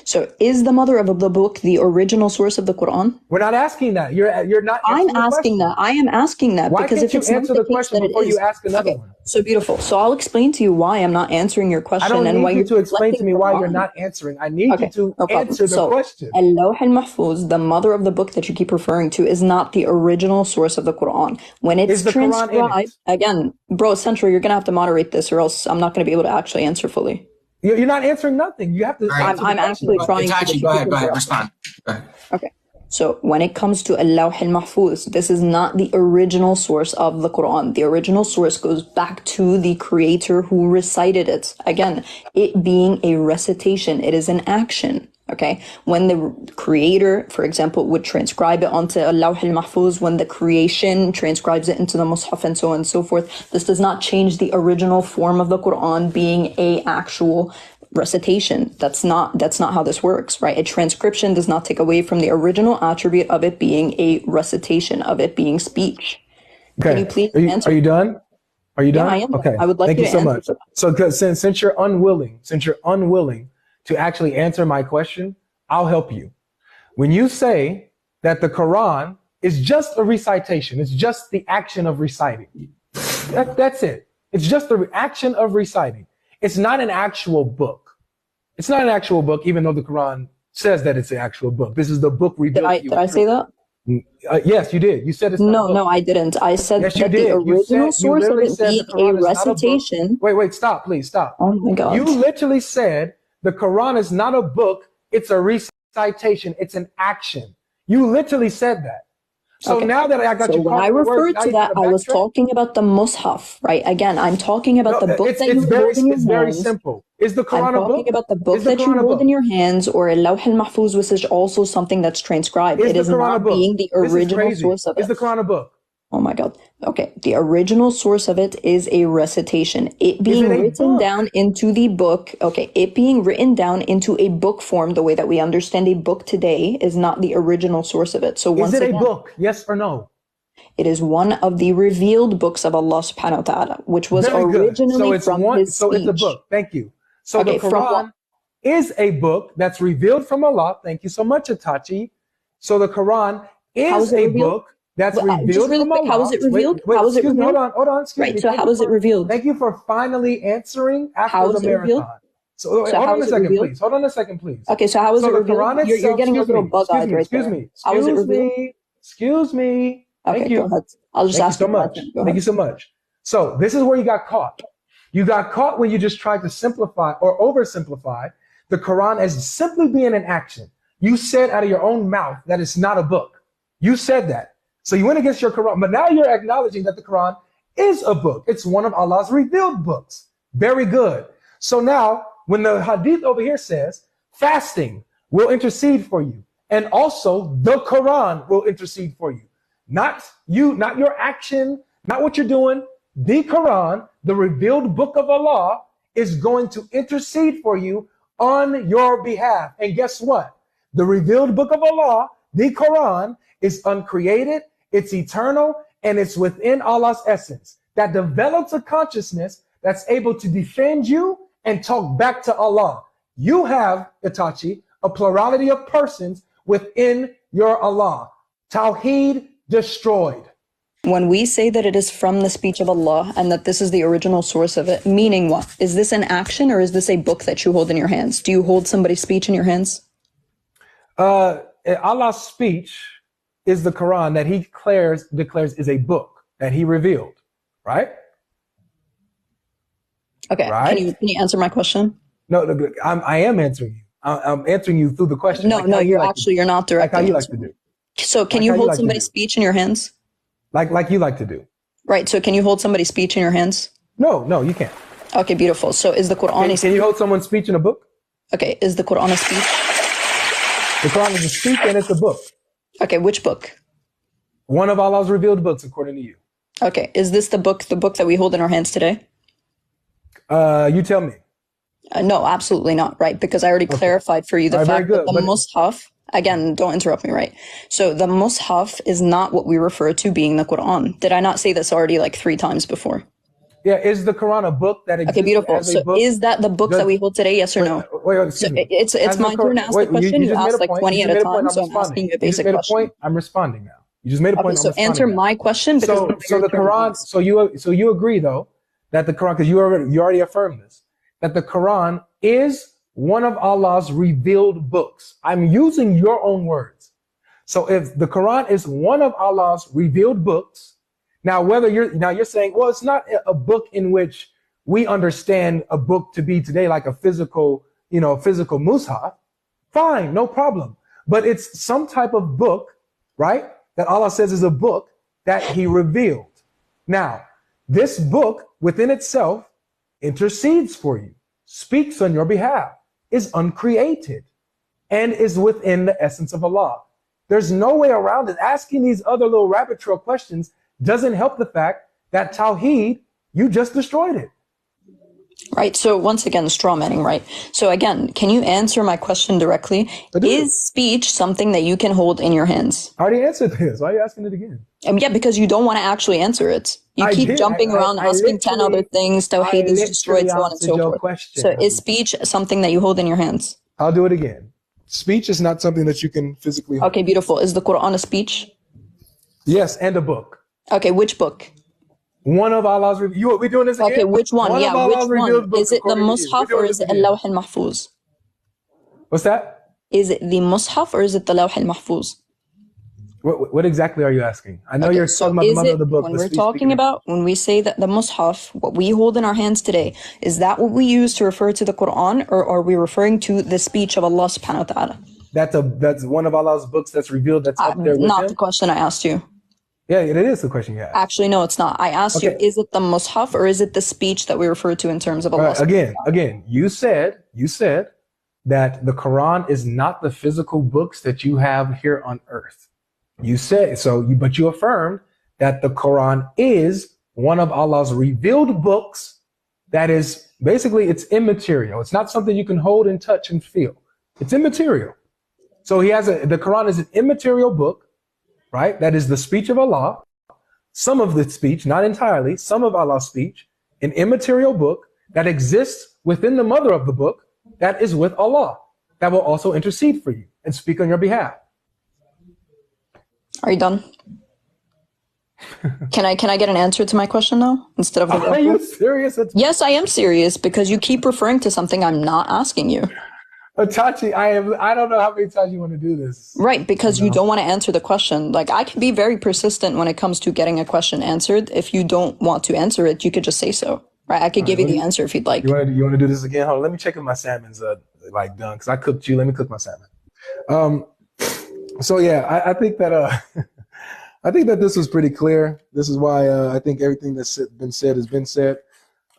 So is the mother of the book the original source of the Quran? We're not asking that. You're not I'm answering the asking question. that. I am asking that Why because can't if you it's not answer the the case question that it before you is, ask another okay, one? so beautiful. So I'll explain to you why I'm not answering your I question don't and why need you you're to explain to deflecting me from why you're mine. not answering. I need you Okay, to no problem. answer the So, question. Al-Lawh al-Mahfuz, the mother of the book that you keep referring to, is not the original source of the Quran. When it's Is the Quran in transcribed, it? again, bro, Central, you're gonna have to moderate this, or else I'm not gonna be able to actually answer fully. You're not answering nothing. You have to All right. answer the I'm question. actually trying to, Itachi, but you go keep ahead. Go ahead. interrupting. Respond. Go ahead. Okay. So when it comes to Al-Lawh al-Mahfuz, this is not the original source of the Quran. The original source goes back to the creator who recited it. Again, it being a recitation, it is an action. Okay. When the creator, for example, would transcribe it onto Al-Lawh al-Mahfuz, when the creation transcribes it into the Mus'haf and so on and so forth, this does not change the original form of the Quran being a actual recitation. That's not how this works, right? A transcription does not take away from the original attribute of it being a recitation, of it being speech. Can you please answer? Are you done? Are you Yeah, done? I am. Okay. I would like Thank you you to so answer much. for that. So 'cause since you're unwilling to actually answer my question, I'll help you. When you say that the Quran is just a recitation, it's just the action of reciting. That's it. It's just the action of reciting. It's not an actual book. It's not an actual book, even though the Quran says that it's an actual book. This is the book revealed to you. Did I say that? Yes, you did. You said it's not a book. No, I didn't. I said Yes, you that the did. original You source of literally it said being the Quran a is not a book. recitation. Wait, stop, please, stop. Oh my God. You literally said the Quran is not a book, it's a recitation, it's an action. You literally said that. So Okay. now that I got So you when caught I in the words, referred now to you that, gotta I was backtrack? talking about the Mus'haf, right? Again, I'm talking about the book that you hold in your It's very hands. simple. Is the I'm Quran a book? talking about the book Is the that you Quran a hold book? in your hands, or Al-Lawh al-Mahfuz, which is also something that's transcribed. Is It the is Quran a not book? being the This is original crazy. source of Is it. the Quran a book? Oh my God. Okay. The original source of it is a recitation. It being it a written book? down into the book. Okay. It being written down into a book form, the way that we understand a book today, is not the original source of it. So once Is it a again, book? Yes or no? it is one of the revealed books of Allah subhanahu wa ta'ala, which was Very good. originally So it's from one. his So it's a speech. book. Thank you. So Okay, the from what? Quran is a book that's revealed from Allah. Thank you so much, Itachi. So the Quran How is is it a revealed? book that's Just revealed really from quick, how Allah. is it revealed? Wait, How is it excuse me. revealed? Hold on. Excuse Right. me. So how is it revealed? Thank you for finally answering after How the is it revealed? marathon. So So hold how on a is it second, revealed? please. Hold on a second, please. Okay, so how is So it the revealed? Quran You're itself. getting a little bug-eyed right there. How is it revealed? Excuse me. Thank Okay, you. go ahead. I'll just Thank you ask so you much. question. Go Thank ahead. you so much. So this is where you got caught. You got caught when you just tried to simplify or oversimplify the Quran as simply being an action. You said out of your own mouth that it's not a book. You said that. So you went against your Quran, but now you're acknowledging that the Quran is a book. It's one of Allah's revealed books. Very good. So now when the hadith over here says fasting will intercede for you, and also the Quran will intercede for you. Not you, not your action, not what you're doing. The Quran, the revealed book of Allah, is going to intercede for you on your behalf. And guess what? The revealed book of Allah, the Quran, is uncreated, it's eternal, and it's within Allah's essence that develops a consciousness that's able to defend you and talk back to Allah. You have, Itachi, a plurality of persons within your Allah. Tawheed destroyed. When we say that it is from the speech of Allah and that this is the original source of it, meaning what? Is this an action or is this a book that you hold in your hands? Do you hold somebody's speech in your hands? Allah's speech is the Quran that he declares is a book that he revealed, right? Okay, Right. can you answer my question? No, I am answering you. I'm answering you through the question. No, like no, how you you're like actually, to, you're not like how directly you like to answering. do, So can like you how you hold like to somebody's do. speech in your hands? like you like to do. Right, so can you hold somebody's speech in your hands? No, you can't. Okay, beautiful. So is the Quran a Can you hold someone's speech in a book? Okay, is the Quran a speech? The Quran is a speech and it's a book. Okay, which book? One of Allah's revealed books, according to you. Okay, is this the book that we hold in our hands today? You tell me. No, absolutely not, right? Because I already clarified for you the All right, fact very that the good, but- Mus'haf, again, don't interrupt me, right? So the Mus'haf is not what we refer to being the Quran. Did I not say this already like 3 times before? Yeah, is the Quran a book that exists Okay, beautiful. as a So book? is that the books that we hold today? Yes or no? Wait, So excuse me. it's Has the my turn to ask the question. You just made asked a like point. 20 You at just a made a point. time, I'm so I'm responding. asking you a You just basic made a question. point. I'm responding now. You just made a Okay, point. so I'm responding answer now. my question because So, now so your the turn to Quran. ask. So you agree though that the Quran, because you already affirmed this, that the Quran is one of Allah's revealed books. I'm using your own words. So if the Quran is one of Allah's revealed books, now whether you're saying, well, it's not a book in which we understand a book to be today like a physical, physical mushaf, fine, no problem. But it's some type of book, right? That Allah says is a book that He revealed. Now, this book within itself intercedes for you, speaks on your behalf, is uncreated, and is within the essence of Allah. There's no way around it. Asking these other little rabbit trail questions doesn't help the fact that Tawheed, you just destroyed it. Right. So once again, straw manning, right? So again, can you answer my question directly? I did. Is speech something that you can hold in your hands? I already answered this. Why are you asking it again? Yeah, because you don't want to actually answer it. You I keep did. jumping around, I asking 10 other literally- things, Tawheed is destroyed, so on and answered so your forth. question. So is speech something that you hold in your hands? I'll do it again. Speech is not something that you can physically hold. Okay, beautiful. Is the Quran a speech? Yes, and a book. Okay, which book? One of Allah's revealed. We're doing this again? Okay, which one? Of Yeah, Allah's which revealed one? books Is it the according to you. We're Mus'haf doing or this is it again. Al-Lawh al-Mahfuz? What's that? Is it the Mus'haf or is it the Lawh al-Mahfuz? What exactly are you asking? I know Okay, you're so talking about the is mother it, of the book. when but we're speak- talking speaking of- about, when we say that the Mus'haf, what we hold in our hands today, is that what we use to refer to the Quran, or are we referring to the speech of Allah subhanahu wa ta'ala? That's one of Allah's books that's revealed that's up there with Not him. the question I asked you. Yeah, it is the question you asked. Actually, no, it's not. I asked you, Okay. is it the Mus'haf or is it the speech that we refer to in terms of Allah? All right, again, you said that the Quran is not the physical books that you have here on earth. You said so, but you affirmed that the Quran is one of Allah's revealed books that is basically it's immaterial. It's not something you can hold and touch and feel. It's immaterial. So the Quran is an immaterial book, right? That is the speech of Allah. Some of the speech, not entirely, some of Allah's speech, an immaterial book that exists within the mother of the book that is with Allah, that will also intercede for you and speak on your behalf. Are you done? Can I get an answer to my question now instead of the Are you serious? Yes, I am serious because you keep referring to something I'm not asking you. Tachi, I don't know how many times you want to do this. Right, because you don't want to answer the question. Like, I can be very persistent when it comes to getting a question answered. If you don't want to answer it, you could just say so. Right, I could give you the answer if you'd like. You want to do this again? Hold on, let me check if my salmon's like done because I cooked you. Let me cook my salmon. So yeah, I think that I think that this was pretty clear. This is why I think everything that's been said has been said.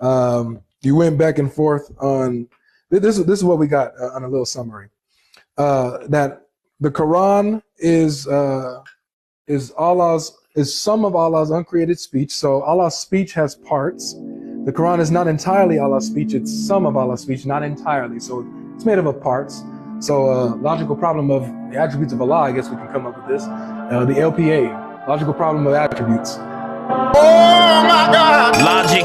You went back and forth on this is what we got on a little summary. That the Quran is some of Allah's uncreated speech. So Allah's speech has parts. The Quran is not entirely Allah's speech. It's some of Allah's speech, not entirely. So it's made up of parts. So logical problem of the attributes of Allah, I guess we can come up with this. The LPA, logical problem of attributes. Oh my God. Logic.